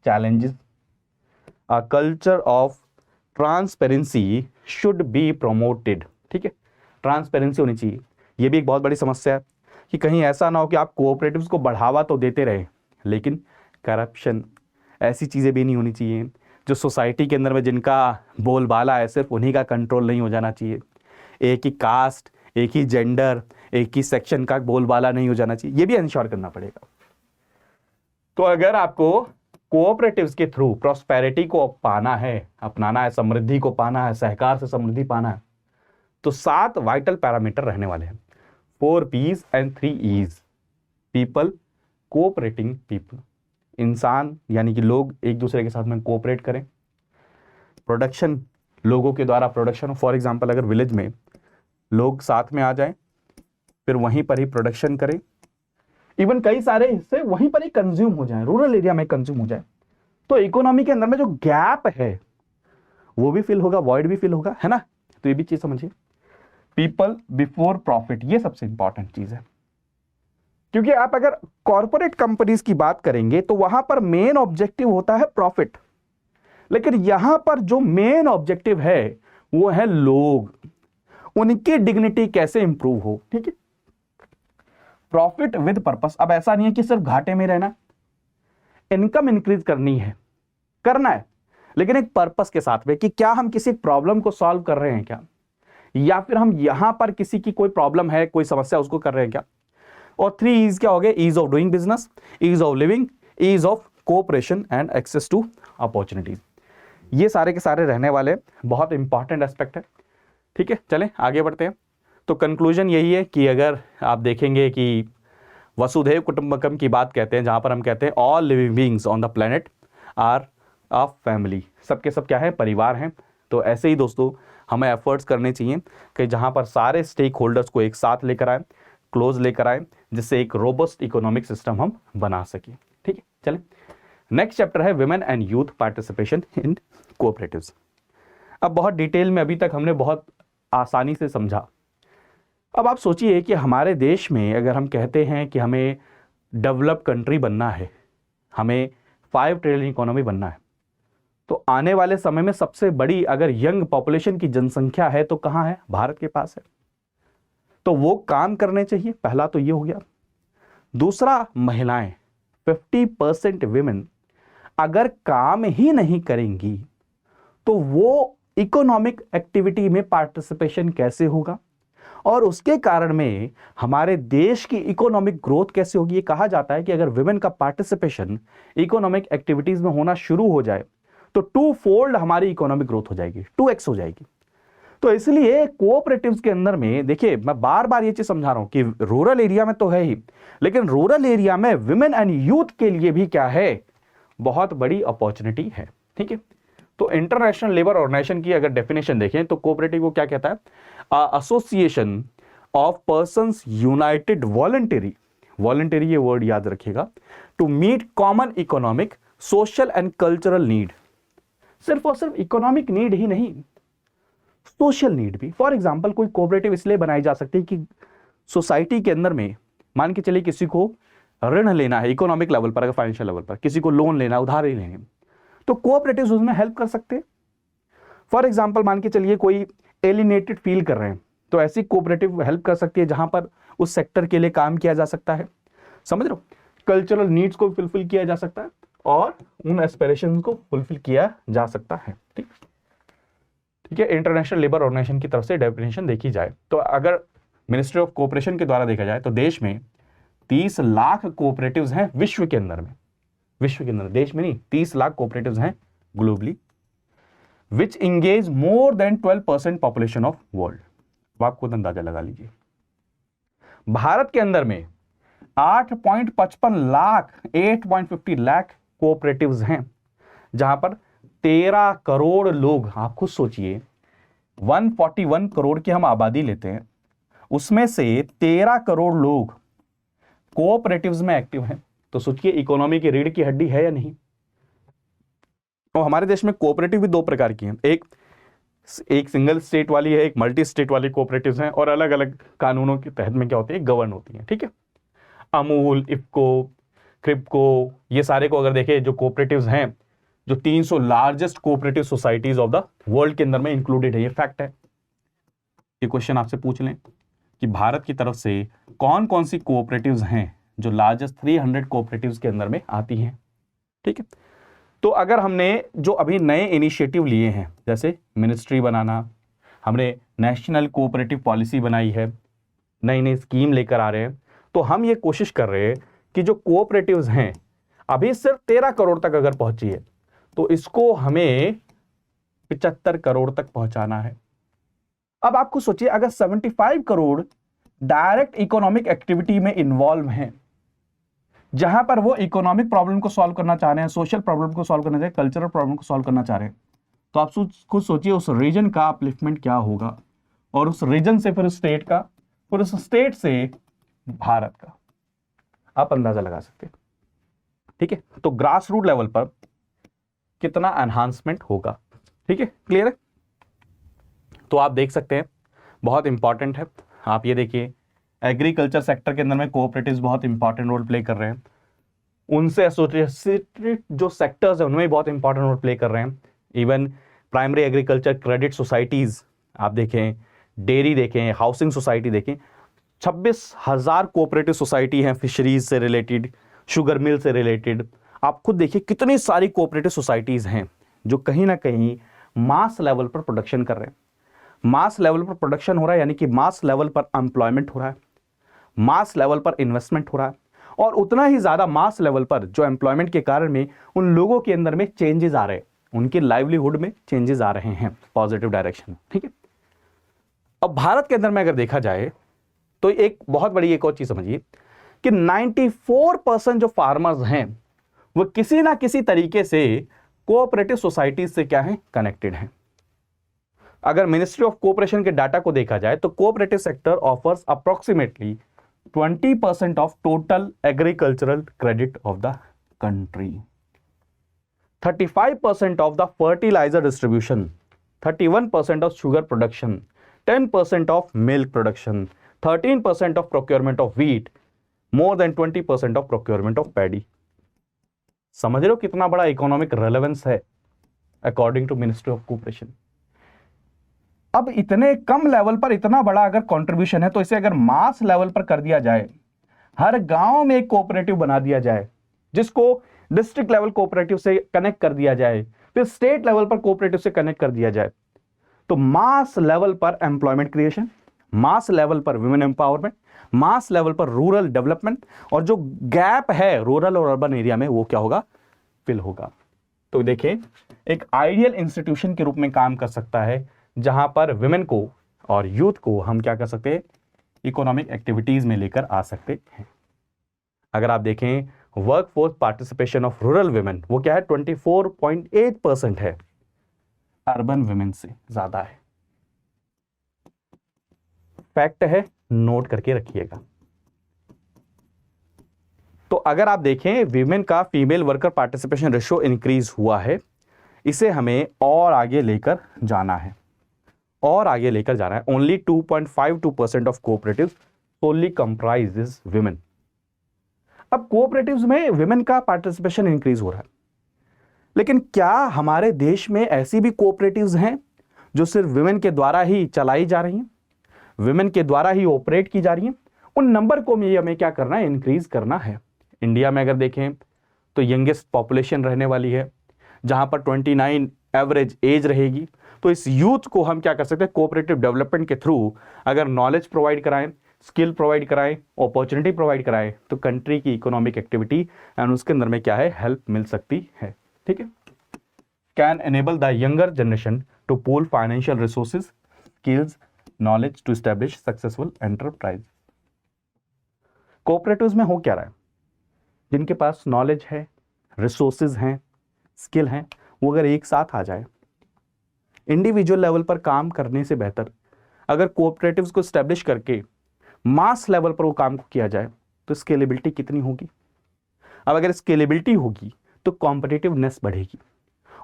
Speaker 2: challenges. A culture of transparency should be promoted. ठीक है, ट्रांसपेरेंसी होनी चाहिए। यह भी एक बहुत बड़ी समस्या है कि कहीं ऐसा ना हो कि आप कोऑपरेटिव्स को बढ़ावा तो देते रहे, लेकिन करप्शन, ऐसी चीजें भी नहीं होनी चाहिए। जो सोसाइटी के अंदर में जिनका बोलबाला है सिर्फ उन्हीं का कंट्रोल नहीं हो जाना चाहिए। एक ही कास्ट, एक ही जेंडर, एक ही सेक्शन का बोलबाला नहीं हो जाना चाहिए। ये भी इंश्योर करना पड़ेगा। तो अगर आपको कोऑपरेटिव्स के थ्रू प्रॉस्पेरिटी को पाना है, अपनाना है, समृद्धि को पाना है, सहकार से समृद्धि पाना है, तो 7 वाइटल पैरामीटर रहने वाले हैं। 4 P's and 3 E's। People, cooperating people, इंसान यानी कि लोग एक दूसरे के साथ में कोऑपरेट करें। प्रोडक्शन, लोगों के द्वारा प्रोडक्शन। फॉर एग्जांपल अगर विलेज में लोग साथ में आ जाएं, फिर वहीं पर ही प्रोडक्शन करें, इवन कई सारे हिस्से वहीं पर ही कंज्यूम हो जाएं, रूरल एरिया में कंज्यूम हो जाए, तो इकोनॉमी के अंदर में जो गैप है वो भी फिल होगा, वॉइड भी फिल होगा, है ना। तो ये भी चीज समझिए। पीपल बिफोर प्रॉफिट, ये सबसे इंपॉर्टेंट चीज है, क्योंकि आप अगर कॉर्पोरेट कंपनीज की बात करेंगे तो वहां पर मेन ऑब्जेक्टिव होता है प्रॉफिट, लेकिन यहां पर जो मेन ऑब्जेक्टिव है वो है लोग, उनकी डिग्निटी कैसे इंप्रूव हो। ठीक है, प्रॉफिट विद पर्पस। अब ऐसा नहीं है कि सिर्फ घाटे में रहना, इनकम इंक्रीज करना है, लेकिन एक पर्पस के साथ में कि क्या हम किसी प्रॉब्लम को सॉल्व कर रहे हैं क्या, या फिर हम यहां पर किसी की कोई प्रॉब्लम है, कोई समस्या, उसको कर रहे हैं क्या। और 3 E's क्या हो गए, ease of doing business, ease of living, ease of cooperation and access to opportunities. ये सारे के सारे रहने वाले बहुत इंपॉर्टेंट एस्पेक्ट है। ठीक है, चलें आगे बढ़ते हैं। तो कंक्लूजन यही है कि अगर आप देखेंगे कि वसुधैव कुटुंबकम की बात कहते हैं, जहां पर हम कहते हैं all living beings on the planet are a family, सबके सब क्या है, परिवार हैं। तो ऐसे ही दोस्तों हमें एफर्ट्स करने चाहिए कि जहां पर सारे स्टेक होल्डर्स को एक साथ लेकर आए, क्लोज लेकर आए, जिससे एक रोबस्ट इकोनॉमिक सिस्टम हम बना सके। ठीक है, चलें नेक्स्ट चैप्टर है women and youth participation in cooperatives. अब बहुत डिटेल में अभी तक हमने बहुत आसानी से समझा। अब आप सोचिए कि हमारे देश में अगर हम कहते हैं कि हमें डेवलप कंट्री बनना है, हमें 5 ट्रिलियन इकोनॉमी बनना है, तो आने वाले समय में सबसे बड़ी अगर यंग पॉपुलेशन की जनसंख्या है तो कहां है? भारत के पास है। तो वो काम करने चाहिए, पहला तो ये हो गया। दूसरा, महिलाएं 50% विमेन अगर काम ही नहीं करेंगी तो वो इकोनॉमिक एक्टिविटी में पार्टिसिपेशन कैसे होगा, और उसके कारण में हमारे देश की इकोनॉमिक ग्रोथ कैसे होगी। ये कहा जाता है कि अगर विमेन का पार्टिसिपेशन इकोनॉमिक एक्टिविटीज में होना शुरू हो जाए तो 2 फोल्ड हमारी इकोनॉमिक ग्रोथ हो जाएगी, 2x हो जाएगी। तो इसलिए कोऑपरेटिव्स के अंदर में देखिए, मैं बार बार ये चीज समझा रहा हूं कि रूरल एरिया में तो है ही, लेकिन रूरल एरिया में विमेन एंड यूथ के लिए भी क्या है? बहुत बड़ी अपॉर्चुनिटी है। ठीक है, तो इंटरनेशनल लेबर ऑर्गेनाइजेशन की अगर डेफिनेशन देखें तो कोऑपरेटिव को क्या कहता है? Association of persons united voluntary ये वर्ड याद रखिएगा, to meet common economic, social and cultural need. सिर्फ और सिर्फ इकोनॉमिक नीड ही नहीं, सोशल नीड भी। फॉर एग्जाम्पल, कोई कोऑपरेटिव इसलिए बनाई जा सकती है कि सोसाइटी के अंदर में मान के चलिए किसी को ऋण लेना है इकोनॉमिक लेवल पर, अगर फाइनेंशियल लेवल पर किसी को लोन लेना है, उधार ही लेने, तो कोऑपरेटिव्स उसमें हेल्प कर सकते हैं। फॉर एग्जाम्पल, मान के चलिए कोई एलिनेटेड फील कर रहे हैं तो ऐसी कोऑपरेटिव हेल्प कर सकती है जहां पर उस सेक्टर के लिए काम किया जा सकता है। समझ रहे हो? कल्चरल नीड्स को फुलफिल किया जा सकता है और उन एस्पिरेशंस को फुलफिल किया जा सकता है। ठीक है, इंटरनेशनल लेबर ऑर्गेनाइजेशन की तरफ से डेफिनेशन देखी जाए तो अगर मिनिस्ट्री ऑफ कोऑपरेशन के द्वारा देखा जाए तो देश में 30 लाख कोऑपरेटिव्स हैं विश्व के अंदर में, देश में नहीं, 30 लाख कोऑपरेटिव्स हैं globally, which engage more than 12% population of world. अब आप खुद अंदाजा लगा लीजिए। भारत के अंदर में 8.55 लाख 8.50 लाख कोऑपरेटिव्स हैं, जहां पर 13 करोड़ लोग, आप खुद सोचिए 141 करोड़ की हम आबादी लेते हैं, उसमें से 13 करोड़ लोग कोऑपरेटिव्स में एक्टिव हैं। तो सोचिए इकोनॉमी की रीढ़ की हड्डी है या नहीं। और हमारे देश में कोऑपरेटिव भी 2 प्रकार की हैं, एक सिंगल स्टेट वाली है, एक मल्टी स्टेट वाली कोऑपरेटिव्स हैं, और अलग अलग कानूनों के तहत में क्या होती है? गवर्न होती हैं। ठीक है, अमूल, इफको, क्रिप्को, ये सारे को अगर देखें जो कोऑपरेटिव्स हैं, जो 300 largest cooperative societies of the world के अंदर में इंक्लूडेड है। ये फैक्ट है। ये क्वेश्चन आपसे पूछ लें कि भारत की तरफ से कौन कौन सी कोऑपरेटिव्स हैं जो लार्जेस्ट 300 कोऑपरेटिव्स के अंदर में आती हैं। ठीक है, तो अगर हमने जो अभी नए इनिशिएटिव लिए हैं, जैसे मिनिस्ट्री बनाना, हमने नेशनल कोऑपरेटिव पॉलिसी बनाई है, नई नई स्कीम लेकर आ रहे हैं, तो हम ये कोशिश कर रहे हैं कि जो कोऑपरेटिव्स हैं अभी सिर्फ 13 करोड़ तक अगर पहुंची है तो इसको हमें 75 करोड़ तक पहुंचाना है। अब आपको सोचिए, अगर 75 करोड़ डायरेक्ट इकोनॉमिक एक्टिविटी में इन्वॉल्व हैं, जहां पर वो इकोनॉमिक प्रॉब्लम को सॉल्व करना चाह रहे हैं, सोशल प्रॉब्लम को सॉल्व करना चाह रहे हैं, कल्चरल प्रॉब्लम को सॉल्व करना चाह रहे हैं, तो आप खुद सोचिए उस रीजन का अपलिफ्टमेंट क्या होगा, और उस रीजन से फिर स्टेट का, फिर उस स्टेट से भारत का, आप अंदाजा लगा सकते हैं। ठीक है, तो ग्रास रूट लेवल पर कितना एनहांसमेंट होगा। ठीक है, क्लियर है? तो आप देख सकते हैं बहुत इंपॉर्टेंट है। आप ये देखिए, एग्रीकल्चर सेक्टर के अंदर में कोऑपरेटिव्स बहुत इंपॉर्टेंट रोल प्ले कर रहे हैं, उनसे एसोसिएटेड जो सेक्टर्स हैं उनमें बहुत इंपॉर्टेंट रोल प्ले कर रहे हैं। Even primary agriculture credit societies आप देखें, डेयरी देखें, हाउसिंग सोसाइटी देखें, 26,000 कोऑपरेटिव सोसाइटी हैं फिशरीज से रिलेटेड, शुगर मिल से रिलेटेड। आप खुद देखिए कितनी सारी कोऑपरेटिव सोसाइटीज हैं जो कहीं ना कहीं मास लेवल पर प्रोडक्शन कर रहे हैं। मास लेवल पर प्रोडक्शन हो रहा है यानी कि मास लेवल पर एम्प्लॉयमेंट हो रहा है, मास लेवल पर इन्वेस्टमेंट हो रहा है, और उतना ही ज्यादा मास लेवल पर जो एम्प्लॉयमेंट के कारण में उन लोगों के अंदर में चेंजेस आ रहे हैं, उनकी लाइवलीहुड में चेंजेस आ रहे हैं पॉजिटिव डायरेक्शन में। ठीक है, अब भारत के अंदर में अगर देखा जाए तो एक बहुत बड़ी एक और चीज समझिए कि 94% जो फार्मर्स हैं वो किसी ना किसी तरीके से कोऑपरेटिव सोसाइटीज से क्या है? कनेक्टेड हैं। अगर मिनिस्ट्री ऑफ कोऑपरेशन के डाटा को देखा जाए तो cooperative sector offers approximately 20% of total agricultural credit of the country, 35% of the fertiliser distribution, 31% of sugar production, 10% of milk production, 13% of procurement of wheat, more than 20% of procurement of paddy. समझ रहे हो कितना बड़ा economic relevance है according to ministry of cooperation. अब इतने कम level पर इतना बड़ा अगर कंट्रीब्यूशन है, तो इसे अगर मास लेवल पर कर दिया जाए, हर गांव में एक कोऑपरेटिव बना दिया जाए, जिसको डिस्ट्रिक्ट लेवल कोऑपरेटिव से कनेक्ट कर दिया जाए, फिर स्टेट लेवल पर कोऑपरेटिव से कनेक्ट कर दिया जाए, तो मास लेवल पर एम्प्लॉयमेंट क्रिएशन, मास लेवल पर वुमेन एम्पावरमेंट, मास लेवल पर रूरल डेवलपमेंट, और जो गैप है रूरल और अर्बन एरिया में वो क्या होगा, फिल होगा। तो देखें, एक आइडियल इंस्टीट्यूशन के रूप में काम कर सकता है जहां पर विमेन को और यूथ को हम क्या कर सकते हैं, इकोनॉमिक एक्टिविटीज में लेकर आ सकते हैं। अगर आप देखें work force participation of rural women वो क्या है, 24.8% है, अर्बन विमेन से ज्यादा है। फैक्ट है, नोट करके रखिएगा। तो अगर आप देखें विमेन का female worker participation ratio increase हुआ है, इसे हमें और आगे लेकर जाना है, और आगे लेकर जाना है। ओनली 2.52% ऑफ कोऑपरेटिव्स सोनली कंप्राइजेस विमेन। अब कोऑपरेटिव्स में विमेन का पार्टिसिपेशन इंक्रीज हो रहा है, लेकिन क्या हमारे देश में ऐसी भी कोऑपरेटिव्स हैं जो सिर्फ विमेन के द्वारा ही चलाई जा रही हैं, विमेन के द्वारा ही ऑपरेट की जा रही हैं? उन नंबर को हमें क्या करना है, इंक्रीज करना है। इंडिया में अगर देखें तो यंगेस्ट पॉपुलेशन रहने वाली है, जहां पर 29 एवरेज एज रहेगी। तो इस यूथ को हम क्या कर सकते हैं, कोऑपरेटिव डेवलपमेंट के थ्रू अगर नॉलेज प्रोवाइड कराएं, स्किल प्रोवाइड कराएं, अपॉर्चुनिटी प्रोवाइड कराएं, तो कंट्री की इकोनॉमिक एक्टिविटी एंड उसके अंदर में क्या है, हेल्प मिल सकती है। ठीक है, can enable the younger generation to pool financial resources, skills, knowledge to establish successful enterprise. Cooperatives में हो क्या रहा है, जिनके पास नॉलेज है, रिसोर्सेज हैं, स्किल हैं, वो अगर एक साथ आ जाए, इंडिविजुअल लेवल पर काम करने से बेहतर अगर कोऑपरेटिव्स को एस्टैब्लिश करके मास लेवल पर वो काम किया जाए, तो स्केलेबिलिटी कितनी होगी। अब अगर स्केलेबिलिटी होगी तो कॉम्पिटिटिवनेस बढ़ेगी,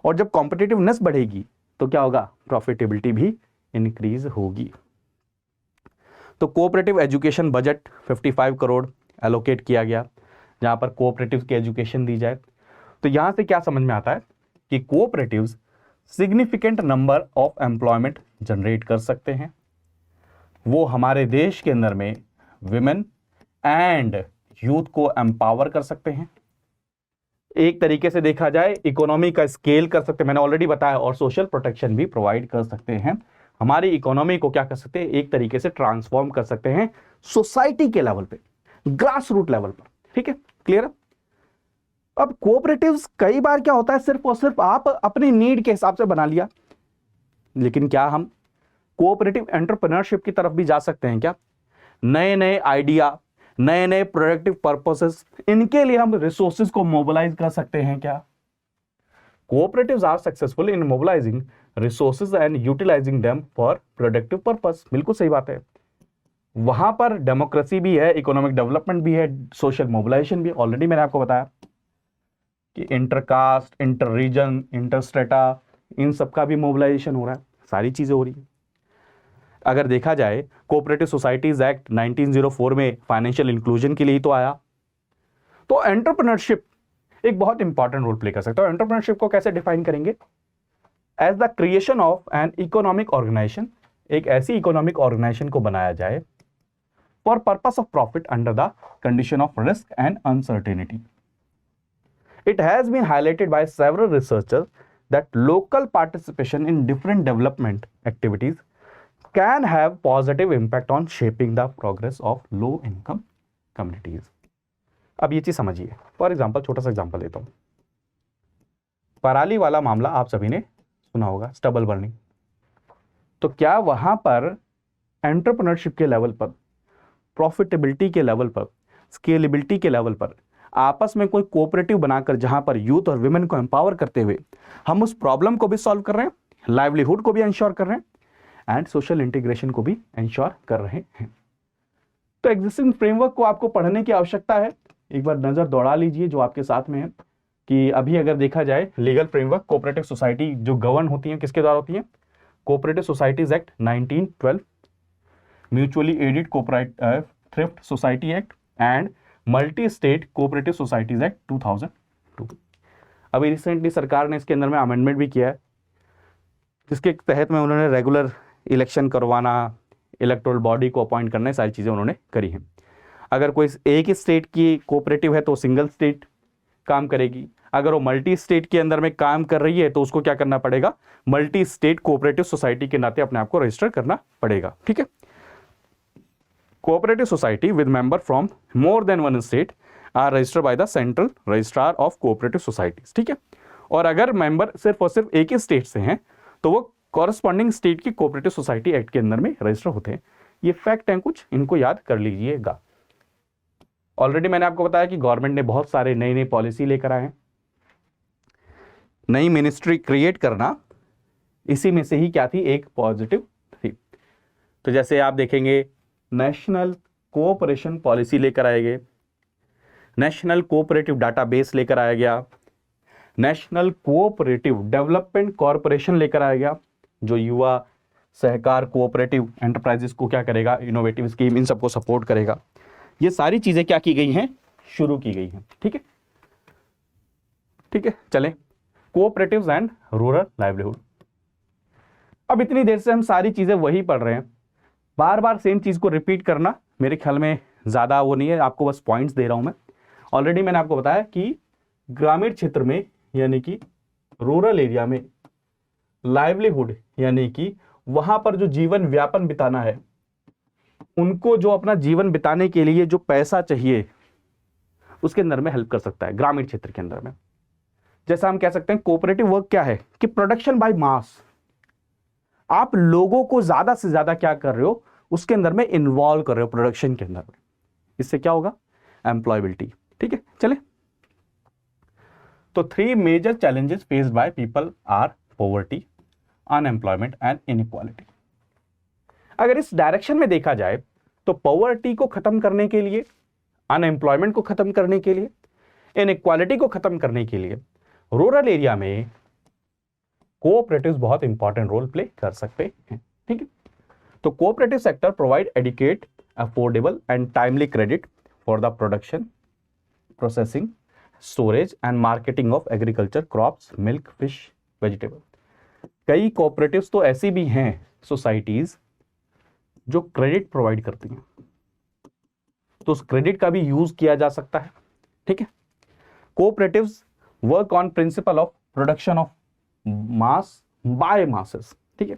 Speaker 2: और जब कॉम्पिटिटिवनेस बढ़ेगी तो क्या होगा, प्रॉफिटेबिलिटी भी इंक्रीज होगी। तो cooperative education budget 55 crore allocate किया गया, जहां पर कोऑपरेटिव की एजुकेशन दी जाए। तो यहां से क्या समझ में आता है कि cooperatives significant number of employment generate कर सकते हैं, वो हमारे देश के अंदर में विमेन एंड यूथ को एम्पावर कर सकते हैं, एक तरीके से देखा जाए इकोनॉमी का स्केल कर सकते हैं, मैंने ऑलरेडी बताया, और सोशल प्रोटेक्शन भी प्रोवाइड कर सकते हैं। हमारी इकोनॉमी को क्या कर सकते हैं, एक तरीके से ट्रांसफॉर्म कर सकते हैं सोसाइटी के लेवल पे, ग्रास रूट लेवल पर। ठीक है, क्लियर। अब कोऑपरेटिव्स कई बार क्या होता है, सिर्फ और सिर्फ आप अपनी नीड के हिसाब से बना लिया, लेकिन क्या हम कोऑपरेटिव एंटरप्रेन्योरशिप की तरफ भी जा सकते हैं क्या? नए नए आइडिया, नए नए प्रोडक्टिव पर्पसेस, इनके लिए हम रिसोर्सेज को मोबिलाइज कर सकते हैं क्या? Cooperatives are successful in mobilising resources and utilising them for productive purpose. बिल्कुल सही बात है, वहां पर डेमोक्रेसी भी है, इकोनॉमिक डेवलपमेंट भी है, सोशल मोबिलाइजेशन भी। ऑलरेडी मैंने आपको बताया कि इंटरकास्ट, इंटर रीजन, इंटरस्ट्रेटा, इन सबका भी मोबिलाइजेशन हो रहा है, सारी चीजें हो रही है। अगर देखा जाए कोऑपरेटिव सोसाइटीज एक्ट 1904 में फाइनेंशियल इंक्लूजन के लिए तो आया। तो एंटरप्रेन्योरशिप एक बहुत इंपॉर्टेंट रोल प्ले कर सकता है। एंटरप्रेन्योरशिप को कैसे डिफाइन करेंगे? As the creation of an economic organisation, एक ऐसी इकोनॉमिक ऑर्गेनाइजेशन को बनाया जाए for purpose of profit under the condition of risk and uncertainty. It has been highlighted by several researchers that local participation in different development activities can have positive impact on shaping the progress of low income communities. अब ये चीज समझिए, for example छोटा सा example देता हूं। पराली वाला मामला आप सभी ने सुना होगा, स्टबल बर्निंग। तो क्या वहां पर एंटरप्रेन्योरशिप के लेवल पर, प्रॉफिटेबिलिटी के लेवल पर, स्केलेबिलिटी के लेवल पर आपस में कोई कोऑपरेटिव बनाकर, जहां पर यूथ और विमेन को एम्पावर करते हुए हम उस प्रॉब्लम को भी सॉल्व कर रहे हैं, लाइवलीहुड को भी इंश्योर कर रहे हैं एंड सोशल इंटीग्रेशन को भी इंश्योर कर रहे हैं? तो एग्जिस्टिंग फ्रेमवर्क को आपको पढ़ने की आवश्यकता है। एक बार नजर दौड़ा लीजिए जो आपके साथ में है, कि अभी अगर देखा जाए लीगल फ्रेमवर्क, कोऑपरेटिव सोसाइटी जो गवर्न होती है किसके द्वारा होती है? Cooperative societies act 1912, mutually aided cooperative thrift society act and multi state cooperative societies act 2002। अभी रिसेंटली सरकार ने इसके अंदर में अमेंडमेंट भी किया है, जिसके तहत में उन्होंने रेगुलर इलेक्शन करवाना, इलेक्टोरल बॉडी को अपॉइंट करना, सारी चीज़ें उन्होंने करी हैं। अगर कोई एक ही स्टेट की कोऑपरेटिव है तो सिंगल स्टेट काम करेगी, अगर वो मल्टी स्टेट के अंदर में काम कर रही है तो उसको क्या करना पड़ेगा, मल्टी स्टेट कोऑपरेटिव सोसाइटी के नाते अपने आप को रजिस्टर करना पड़ेगा। ठीक है, cooperative society with member from more than one state are registered by the central registrar of cooperative societies. ठीक है, और अगर मेंबर सिर्फ और सिर्फ एक ही स्टेट से हैं तो वो कॉरस्पॉन्डिंग स्टेट की कोऑपरेटिव सोसाइटी एक्ट के अंदर में रजिस्टर होते हैं। ये फैक्ट हैं कुछ, इनको याद कर लीजिएगा। ऑलरेडी मैंने आपको बताया कि गवर्नमेंट ने बहुत सारे नई नई पॉलिसी लेकर आए हैं, नई मिनिस्ट्री क्रिएट करना इसी में से ही क्या थी, एक पॉजिटिव थी। तो जैसे आप देखेंगे नेशनल कोऑपरेशन पॉलिसी लेकर आए गए, नेशनल कोऑपरेटिव डाटाबेस लेकर आया गया, नेशनल कोऑपरेटिव डेवलपमेंट कॉरपोरेशन लेकर आया गया, जो युवा सहकार कोऑपरेटिव एंटरप्राइजेस को क्या करेगा, इनोवेटिव स्कीम, इन सबको सपोर्ट करेगा। ये सारी चीजें क्या की गई हैं, शुरू की गई हैं। ठीक है, ठीक है, चलें कोऑपरेटिव्स एंड रूरल लाइवलीहुड। अब इतनी देर से हम सारी चीजें वही पढ़ रहे हैं, बार बार सेम चीज को रिपीट करना मेरे ख्याल में ज्यादा वो नहीं है, आपको बस पॉइंट्स दे रहा हूं मैं। ऑलरेडी मैंने आपको बताया कि ग्रामीण क्षेत्र में यानी कि रूरल एरिया में लाइवलीहुड यानी कि वहां पर जो जीवन व्यापन बिताना है, उनको जो अपना जीवन बिताने के लिए जो पैसा चाहिए उसके अंदर में हेल्प कर सकता है ग्रामीण क्षेत्र के अंदर में। जैसा हम कह सकते हैं कोऑपरेटिव वर्क क्या है कि प्रोडक्शन बाय मास, आप लोगों को ज्यादा से ज्यादा क्या कर रहे हो, उसके अंदर में इन्वॉल्व कर रहे हो प्रोडक्शन के अंदर में। इससे क्या होगा, एम्प्लॉयबिलिटी। ठीक है, चले तो 3 major challenges faced by people are poverty, unemployment and inequality. अगर इस डायरेक्शन में देखा जाए तो पॉवर्टी को खत्म करने के लिए, अनएम्प्लॉयमेंट को खत्म करने के लिए, इनइक्वालिटी को खत्म करने के लिए रूरल एरिया में कोऑपरेटिव्स बहुत इंपॉर्टेंट रोल प्ले कर सकते हैं। ठीक है, तो cooperative sector provide adequate, affordable and timely credit for the production, processing, storage and marketing of agriculture crops, milk, fish, vegetable. कई कोऑपरेटिव्स तो ऐसी भी हैं सोसाइटीज जो क्रेडिट प्रोवाइड करती हैं, तो उस क्रेडिट का भी यूज किया जा सकता है। ठीक है, cooperatives work on principle of production of mass by masses. ठीक है,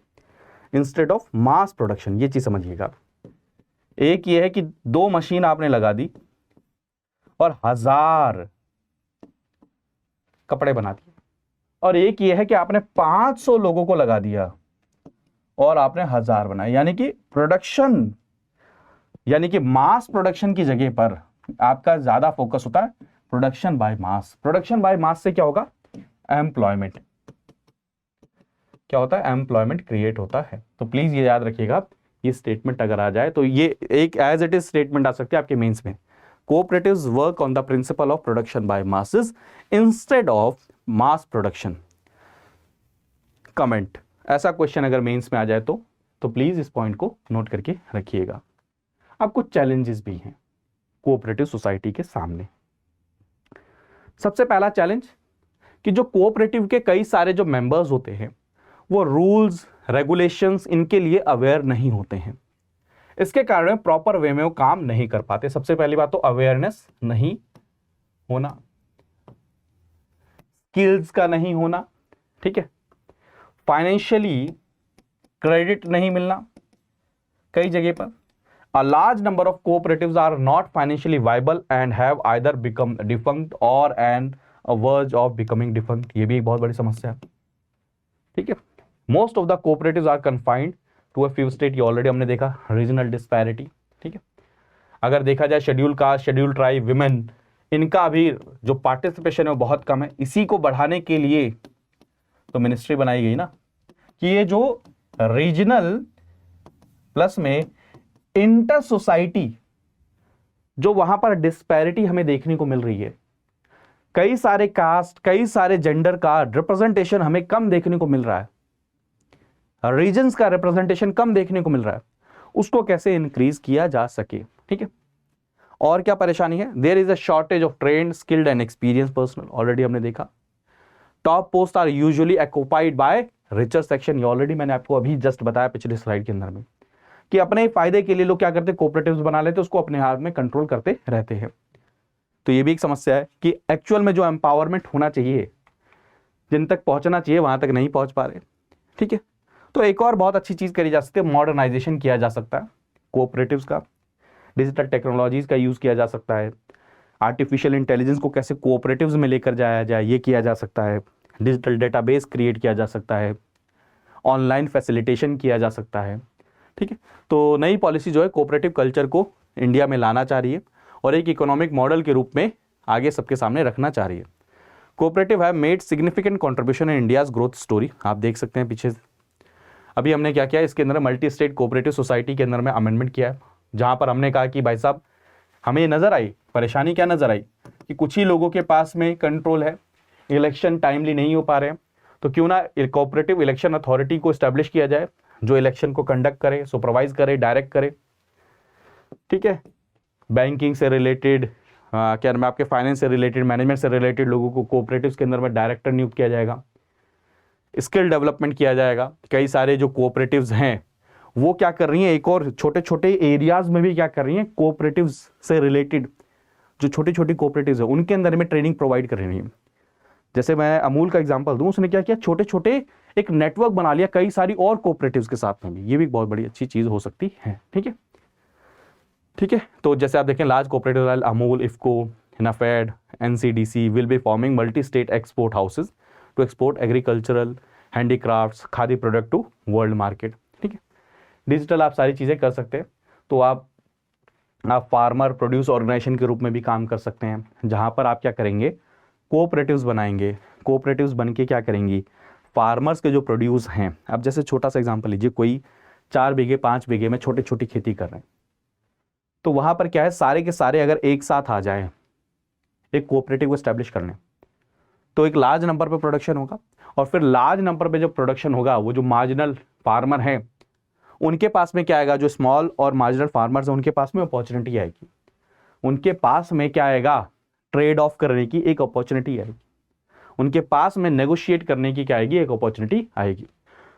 Speaker 2: इंस्टेड ऑफ मास प्रोडक्शन। ये चीज समझिएगा, एक ये है कि 2 मशीन आपने लगा दी और 1000 कपड़े बना दिए, और एक ये है कि आपने 500 लोगों को लगा दिया और आपने 1000 बनाए। यानी कि प्रोडक्शन, यानी कि मास प्रोडक्शन की जगह पर आपका ज्यादा फोकस होता है production by mass. Production by mass से क्या होगा, एम्प्लॉयमेंट। क्या होता है, एम्प्लॉयमेंट क्रिएट होता है। तो प्लीज ये याद रखिएगा, ये स्टेटमेंट अगर आ जाए तो ये एक एज इट इज स्टेटमेंट आ सकती है आपके मेंस में। Cooperatives work on the principle of production by masses instead of mass production. Comment, ऐसा क्वेश्चन अगर मेंस में आ जाए तो प्लीज इस पॉइंट को नोट करके रखिएगा। अब कुछ चैलेंजेस भी हैं कोऑपरेटिव सोसाइटी के सामने। सबसे पहला चैलेंज कि जो कोऑपरेटिव के कई सारे जो मेंबर्स होते हैं वो रूल्स रेगुलेशंस इनके लिए अवेयर नहीं होते हैं। इसके कारण प्रॉपर वे में वो काम नहीं कर पाते। सबसे पहली बात तो अवेयरनेस नहीं होना, स्किल्स का नहीं होना। ठीक है, फाइनेंशियली क्रेडिट नहीं मिलना कई जगह पर। A large number of cooperatives are not financially viable and have either become defunct or on a verge of becoming defunct. ये भी एक बहुत बड़ी समस्या है। ठीक है, most of the cooperatives are confined to a few state। ये ऑलरेडी हमने देखा, रीजनल डिस्पैरिटी। ठीक है, अगर देखा जाए schedule caste, schedule tribe, women, इनका भी जो पार्टिसिपेशन है वो बहुत कम है। इसी को बढ़ाने के लिए तो मिनिस्ट्री बनाई गई ना कि ये जो रीजनल प्लस में इंटर सोसाइटी जो वहां पर डिस्पैरिटी हमें देखने को मिल रही है, कई सारे कास्ट, कई सारे जेंडर का रिप्रेजेंटेशन हमें कम देखने को मिल रहा है, रीजन्स का रिप्रेजेंटेशन कम देखने को मिल रहा है, उसको कैसे इंक्रीज किया जा सके। ठीक है, और क्या परेशानी है? There is a shortage of trained, skilled and experience personnel, already हमने देखा। Top post are usually occupied by richer section, ये ऑलरेडी मैंने आपको अभी जस्ट बताया पिछले स्लाइड के अंदर में, कि अपने ही फायदे के लिए लोग क्या करते हैं, कोऑपरेटिव्स बना लेते, उसको अपने हाथ में कंट्रोल करते रहते हैं। तो ये भी एक समस्या है कि एक्चुअल में जो एम्पावरमेंट होना चाहिए, जिन तक पहुंचना चाहिए वहां तक नहीं पहुंच पा रहे। ठीक है, तो एक और बहुत अच्छी चीज करी जा सकती है, मॉडर्नाइजेशन किया जा सकता है कोऑपरेटिव्स का, डिजिटल टेक्नोलॉजीज का यूज किया जा सकता है, आर्टिफिशियल इंटेलिजेंस को कैसे कोऑपरेटिव्स में लेकर जाया जाए ये किया जा सकता है, डिजिटल डेटाबेस क्रिएट किया जा सकता है, ऑनलाइन फैसिलिटेशन किया जा सकता है। ठीक है, तो नई पॉलिसी जो है कोऑपरेटिव कल्चर को इंडिया में लाना चाह रही है और एक इकोनॉमिक मॉडल के रूप में आगे सबके सामने रखना चाह रही है। Cooperative have made significant contribution in India's growth story, आप देख सकते हैं पीछे अभी हमने क्या किया, इसके अंदर मल्टी स्टेट कोऑपरेटिव सोसाइटी के अंदर में अमेंडमेंट किया है, जहां पर हमने कहा कि भाई साहब हमें नजर आई परेशानी, क्या नजर आई कि कुछ ही लोगों के पास में कंट्रोल है, इलेक्शन टाइमली नहीं हो पा रहे हैं, तो क्यों ना कोऑपरेटिव इलेक्शन अथॉरिटी को एस्टैब्लिश किया जाए जो इलेक्शन को कंडक्ट करे, सुपरवाइज करे, डायरेक्ट करे। ठीक है, बैंकिंग से रिलेटेड, क्या नाम है आपके, फाइनेंस से रिलेटेड, मैनेजमेंट से रिलेटेड लोगों को कोऑपरेटिव्स के अंदर में डायरेक्टर नियुक्त किया जाएगा, स्किल डेवलपमेंट किया जाएगा। कई सारे जो कोऑपरेटिव्स हैं वो क्या कर रही हैं, एक और छोटे छोटे एरियाज में भी क्या कर रही हैं, कोऑपरेटिव्स से रिलेटेड जो छोटी छोटी कोऑपरेटिव्स है उनके अंदर में ट्रेनिंग प्रोवाइड कर रही है। जैसे मैं अमूल का एग्जांपल दूं, उसने क्या किया, छोटे छोटे एक नेटवर्क बना लिया कई सारी और कोऑपरेटिव्स के साथ में भी, ये भी बहुत बड़ी अच्छी चीज हो सकती है। ठीक है, ठीक है, तो जैसे आप देखें large cooperative Amul, IFFCO, NAFED, NCDC will be forming multi state export houses to export agricultural, handicrafts, khadi product to world market. ठीक है, डिजिटल आप सारी चीज़ें कर सकते हैं, तो आप फार्मर प्रोड्यूस ऑर्गेनाइजेशन के रूप में भी काम कर सकते हैं, जहां पर आप क्या करेंगे, कोऑपरेटिव्स बनाएंगे, कोऑपरेटिव्स बन के क्या करेंगी, फार्मर्स के जो प्रोड्यूस हैं, अब जैसे छोटा सा एग्जांपल लीजिए, कोई 4 बीघे 5 बीघे में छोटी छोटी खेती कर रहे हैं, तो वहां पर क्या है, सारे के सारे अगर एक साथ आ जाए एक कोऑपरेटिव को एस्टैब्लिश करने, तो एक लार्ज नंबर पे प्रोडक्शन होगा, और फिर लार्ज नंबर पे जो प्रोडक्शन होगा वो जो मार्जिनल फार्मर हैं उनके पास में क्या आएगा, जो स्मॉल और मार्जिनल फार्मर्स हैं उनके पास में अपॉर्चुनिटी आएगी, उनके पास में क्या आएगा, ट्रेड ऑफ करने की एक अपॉर्चुनिटी आएगी, उनके पास में नेगोशिएट करने की क्या आएगी, एक अपॉर्चुनिटी आएगी।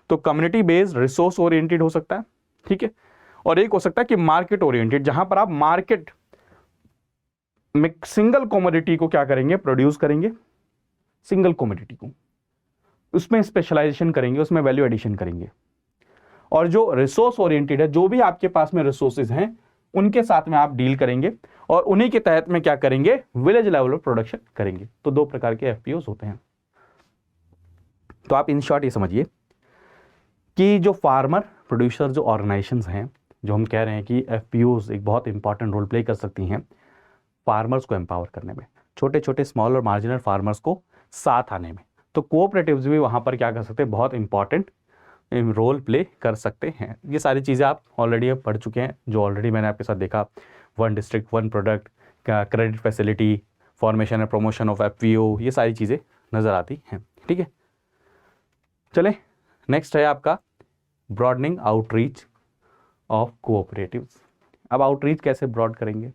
Speaker 2: तो कम्युनिटी बेस्ड रिसोर्स ओरिएंटेड हो सकता है। ठीक है, और एक हो सकता है कि मार्केट ओरिएंटेड, जहां पर आप मार्केट में सिंगल कमोडिटी को क्या करेंगे, प्रोड्यूस करेंगे, सिंगल कमोडिटी को उसमें स्पेशलाइजेशन करेंगे, उसमें वैल्यू एडिशन करेंगे। और जो रिसोर्स ओरिएंटेड है, जो भी आपके पास में रिसोर्सेज हैं उनके साथ में आप डील करेंगे और उन्हीं के तहत में क्या करेंगे, विलेज लेवल पर प्रोडक्शन करेंगे। तो 2 प्रकार के एफपीओस होते हैं। तो आप इन शॉर्ट ये समझिए कि जो फार्मर प्रोड्यूसर जो ऑर्गेनाइजेशंस हैं, जो हम कह रहे हैं कि एफपीओस एक बहुत इंपॉर्टेंट रोल प्ले कर सकती हैं फार्मर्स को एम्पावर करने में, छोटे छोटे स्मॉल और मार्जिनल फार्मर्स को साथ आने में। तो कोऑपरेटिव्स भी वहाँ पर क्या कर सकते हैं, बहुत इंपॉर्टेंट रोल प्ले कर सकते हैं। ये सारी चीज़ें आप ऑलरेडी पढ़ चुके हैं, जो ऑलरेडी मैंने आपके साथ देखा, 1 डिस्ट्रिक्ट 1 प्रोडक्ट का, credit facility, formation and promotion of FPO, ये सारी चीज़ें नज़र आती हैं। ठीक है, चलें नेक्स्ट है आपका ब्रॉडनिंग आउटरीच ऑफ कोऑपरेटिव्स। अब आउटरीच कैसे ब्रॉड करेंगे,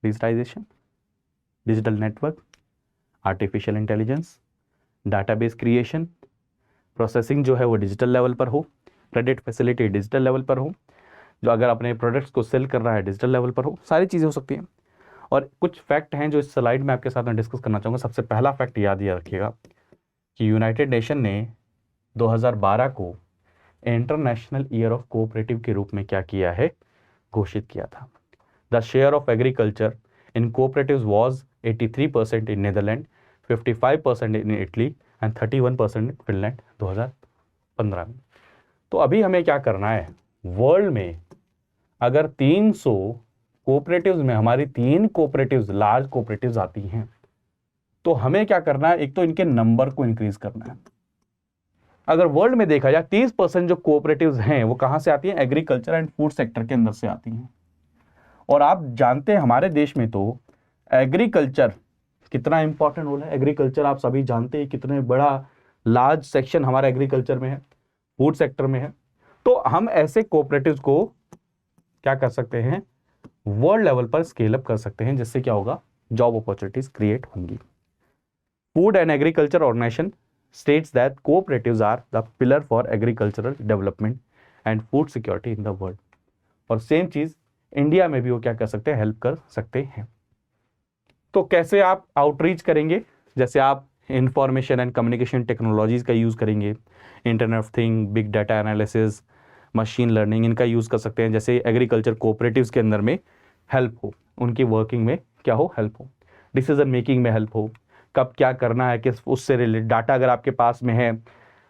Speaker 2: digitisation, digital network, artificial intelligence, database creation, processing जो है वो डिजिटल लेवल पर हो, क्रेडिट फैसिलिटी डिजिटल लेवल पर हो, जो अगर अपने प्रोडक्ट्स को सेल कर रहा है डिजिटल लेवल पर हो, सारी चीज़ें हो सकती हैं। और कुछ फैक्ट हैं जो इस स्लाइड में आपके साथ में डिस्कस करना चाहूँगा। सबसे पहला फैक्ट याद रखिएगा कि यूनाइटेड नेशन ने 2012 को इंटरनेशनल ईयर ऑफ कोऑपरेटिव के रूप में क्या किया है, घोषित किया था। The share of agriculture in cooperatives was 83% in Netherlands, 55% in Italy and 31% in Finland 2015 में। तो अभी हमें क्या करना है, वर्ल्ड में अगर 300 कोऑपरेटिव्स में हमारी 3 कोऑपरेटिव्स लार्ज कोऑपरेटिव्स आती हैं, तो हमें क्या करना है, एक तो इनके नंबर को इंक्रीज करना है। अगर वर्ल्ड में देखा जाए 30% जो कोऑपरेटिव्स हैं वो कहां से आती हैं, एग्रीकल्चर एंड फूड सेक्टर के अंदर से आती हैं। और आप जानते हैं हमारे देश में तो एग्रीकल्चर कितना इंपॉर्टेंट रोल है। एग्रीकल्चर आप सभी जानते हैं कितने बड़ा लार्ज सेक्शन हमारा एग्रीकल्चर में है, फूड सेक्टर में है। तो हम ऐसे कोऑपरेटिव्स को क्या कर सकते हैं, वर्ल्ड लेवल पर स्केल अप कर सकते हैं, जिससे क्या होगा, जॉब अपॉर्चुनिटीज क्रिएट होंगी। Food and Agriculture Organization states that cooperatives are the pillar for agricultural development and food security in the world। और सेम चीज इंडिया में भी वो क्या कर सकते हैं, हेल्प कर सकते हैं। तो कैसे आप आउटरीच करेंगे, जैसे आप इंफॉर्मेशन एंड कम्युनिकेशन टेक्नोलॉजीज का यूज करेंगे, internet of thing, big data analysis, machine learning, इनका यूज कर सकते हैं। जैसे एग्रीकल्चर कोऑपरेटिव्स के अंदर में हेल्प हो, उनकी वर्किंग में क्या हो, हेल्प हो, डिसीजन मेकिंग में हेल्प हो, कब क्या करना है, किस उससे रिलेटेड डाटा अगर आपके पास में है,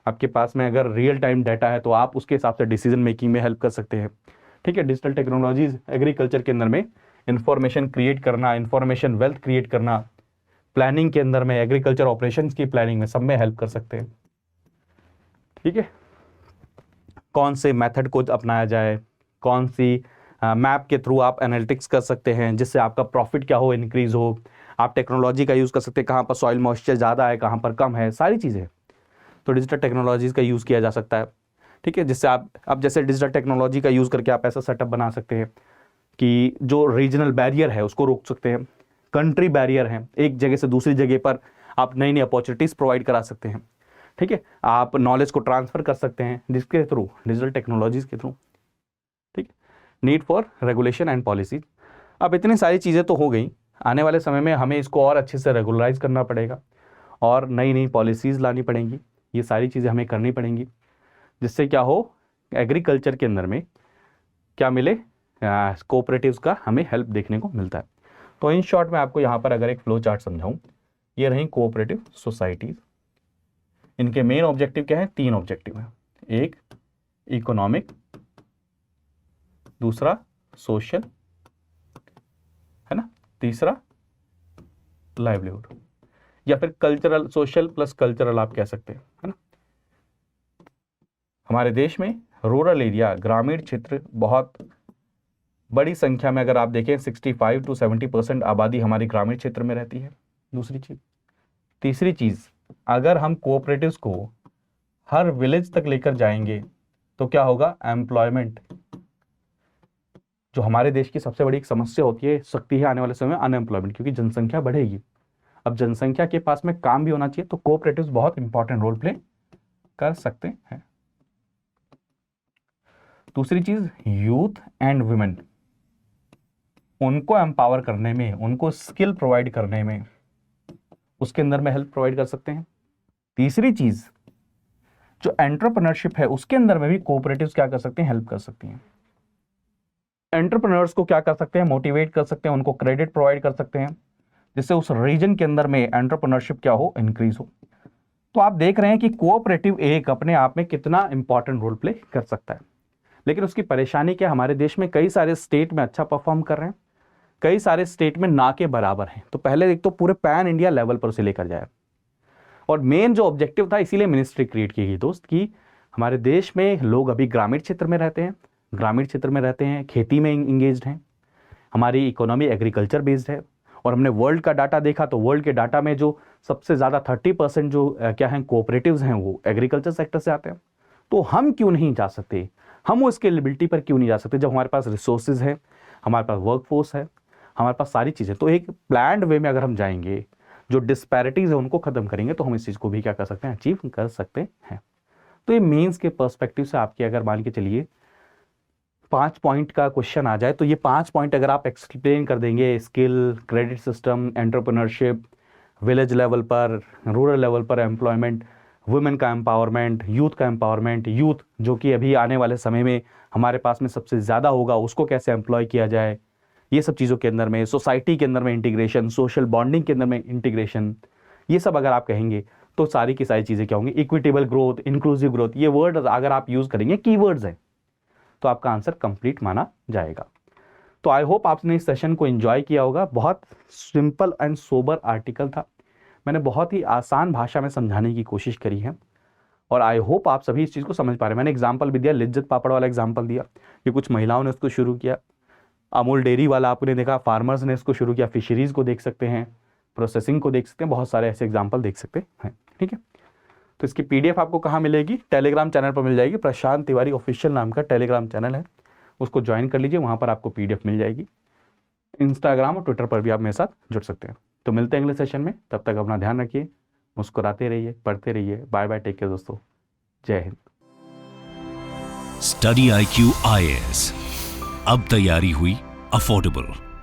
Speaker 2: आपके पास में अगर रियल टाइम डाटा है तो आप उसके हिसाब से डिसीजन मेकिंग में हेल्प कर सकते हैं। ठीक है, डिजिटल टेक्नोलॉजीज एग्रीकल्चर के अंदर में इंफॉर्मेशन क्रिएट करना, इंफॉर्मेशन वेल्थ क्रिएट करना, प्लानिंग के अंदर में, एग्रीकल्चर ऑपरेशंस की प्लानिंग में, सब में हेल्प कर सकते हैं। ठीक है, कौन से मेथड को अपनाया जाए, कौन सी मैप के थ्रू आप एनालिटिक्स कर सकते हैं जिससे आपका प्रॉफिट क्या हो, इंक्रीज हो। आप टेक्नोलॉजी का यूज़ कर सकते हैं, कहाँ पर सॉइल मॉइस्चर ज़्यादा है, कहाँ पर कम है, सारी चीज़ें तो डिजिटल टेक्नोलॉजीज़ का यूज़ किया जा सकता है। ठीक है, जिससे आप अब जैसे डिजिटल टेक्नोलॉजी का यूज़ करके आप ऐसा सेटअप बना सकते हैं कि जो रीजनल बैरियर है उसको रोक सकते हैं, कंट्री बैरियर है, एक जगह से दूसरी जगह पर आप नई नई अपॉर्चुनिटीज़ प्रोवाइड करा सकते हैं। ठीक है, आप नॉलेज को ट्रांसफ़र कर सकते हैं जिसके थ्रू, डिजिटल टेक्नोलॉजीज़ के थ्रू। ठीक, need for regulation and policy. अब इतनी सारी चीज़ें तो हो गई, आने वाले समय में हमें इसको और अच्छे से रेगुलराइज करना पड़ेगा और नई नई पॉलिसीज़ लानी पड़ेंगी। ये सारी चीज़ें हमें करनी पड़ेंगी जिससे क्या हो, एग्रीकल्चर के अंदर में क्या मिले, कोऑपरेटिव्स का हमें हेल्प देखने को मिलता है। तो इन शॉर्ट में आपको यहाँ पर अगर एक फ्लो चार्ट समझाऊँ, ये रही कोऑपरेटिव सोसाइटीज़। इनके मेन ऑब्जेक्टिव क्या है, 3 ऑब्जेक्टिव है। एक इकोनॉमिक, दूसरा सोशल, है ना, तीसरा लाइवलीहुड, या फिर कल्चरल, सोशल प्लस कल्चरल आप कह सकते हैं, है ना। हमारे देश में रूरल एरिया, ग्रामीण क्षेत्र बहुत बड़ी संख्या में, अगर आप देखें 65 to 70% आबादी हमारी ग्रामीण क्षेत्र में रहती है। दूसरी चीज, तीसरी चीज, अगर हम कोऑपरेटिव्स को हर विलेज तक लेकर जाएंगे तो क्या होगा, एम्प्लॉयमेंट, जो हमारे देश की सबसे बड़ी एक समस्या होती है, सकती है आने वाले समय में, अनएम्प्लॉयमेंट, क्योंकि जनसंख्या बढ़ेगी। अब जनसंख्या के पास में काम भी होना चाहिए, तो कोऑपरेटिव्स बहुत इंपॉर्टेंट रोल प्ले कर सकते हैं। दूसरी चीज, यूथ एंड वुमेन, उनको एम्पावर करने में, उनको स्किल प्रोवाइड करने में, उसके अंदर में हेल्प प्रोवाइड कर सकते हैं। तीसरी चीज, जो एंटरप्रेन्योरशिप है उसके अंदर में भी कोऑपरेटिव्स क्या कर सकते हैं, हेल्प कर सकती हैं। एंटरप्रेन्योर्स को क्या कर सकते हैं, मोटिवेट कर सकते हैं, उनको क्रेडिट प्रोवाइड कर सकते हैं जिससे उस रीजन के अंदर में एंटरप्रेन्योरशिप क्या हो, इंक्रीज हो। तो आप देख रहे हैं कि कोऑपरेटिव एक अपने आप में कितना इंपॉर्टेंट रोल प्ले कर सकता है। लेकिन उसकी परेशानी क्या, हमारे देश में कई सारे स्टेट में अच्छा परफॉर्म कर रहे हैं, कई सारे स्टेट में ना के बराबर हैं। तो पहले एक तो पूरे पैन इंडिया लेवल पर उसे लेकर जाए, और मेन जो ऑब्जेक्टिव था, इसीलिए मिनिस्ट्री क्रिएट की गई दोस्त, कि हमारे देश में लोग अभी ग्रामीण क्षेत्र में रहते हैं, खेती में इंगेज्ड हैं, हमारी इकोनॉमी एग्रीकल्चर बेस्ड है, और हमने वर्ल्ड का डाटा देखा तो वर्ल्ड के डाटा में जो सबसे ज़्यादा 30% जो क्या हैं कोऑपरेटिव्स हैं वो एग्रीकल्चर सेक्टर से आते हैं। तो हम क्यों नहीं जा सकते, हम वो स्केलेबिलिटी पर क्यों नहीं जा सकते, जब हमारे पास रिसोर्सेज है, हमारे पास वर्कफोर्स है, हमारे पास सारी चीज़ें। तो एक प्लान्ड वे में अगर हम जाएंगे, जो डिस्पैरिटीज़ है उनको ख़त्म करेंगे, तो हम इस चीज़ को भी क्या कर सकते हैं, अचीव कर सकते हैं। तो ये मेंस के पर्सपेक्टिव से आपके अगर मान के चलिए 5 पॉइंट का क्वेश्चन आ जाए, तो ये 5 पॉइंट अगर आप एक्सप्लेन कर देंगे, skill, credit system, entrepreneurship, village level पर, रूरल लेवल पर एम्प्लॉयमेंट, वुमेन का एम्पावरमेंट, यूथ का एम्पावरमेंट, यूथ जो कि अभी आने वाले समय में हमारे पास में सबसे ज़्यादा होगा, उसको कैसे एम्प्लॉय किया जाए, ये सब चीज़ों के अंदर में, सोसाइटी के अंदर में इंटीग्रेशन, सोशल बॉन्डिंग के अंदर में इंटीग्रेशन, ये सब अगर आप कहेंगे तो सारी की सारी चीज़ें क्या होंगी, इक्विटेबल ग्रोथ, इंक्लूसिव ग्रोथ, ये वर्ड अगर आप यूज़ करेंगे, कीवर्ड्स हैं, तो आपका आंसर कंप्लीट माना जाएगा। तो आई होप आपने इस सेशन को एंजॉय किया होगा। बहुत सिंपल एंड सोबर आर्टिकल था, मैंने बहुत ही आसान भाषा में समझाने की कोशिश करी है, और आई होप आप सभी इस चीज़ को समझ पा रहे हैं। मैंने एग्जाम्पल भी दिया, लिज्जत पापड़ वाला एग्जाम्पल दिया कि कुछ महिलाओं ने उसको शुरू किया, अमूल डेयरी वाला आपने देखा, फार्मर्स ने इसको शुरू किया, फिशरीज़ को देख सकते हैं, प्रोसेसिंग को देख सकते हैं, बहुत सारे ऐसे एग्जाम्पल देख सकते हैं। ठीक है, तो इसकी PDF आपको कहाँ मिलेगी, टेलीग्राम चैनल पर मिल जाएगी। प्रशांत तिवारी ऑफिशियल नाम का टेलीग्राम चैनल है, उसको ज्वाइन कर लीजिए, वहाँ पर आपको PDF मिल जाएगी। इंस्टाग्राम और ट्विटर पर भी आप मेरे साथ जुड़ सकते हैं। तो मिलते हैं अगले सेशन में, तब तक अपना ध्यान रखिए, मुस्कुराते रहिए, पढ़ते रहिए। बाय बाय, टेक केयर दोस्तों, जय हिंद।
Speaker 1: स्टडी IQ IAS, अब तैयारी हुई अफोर्डेबल।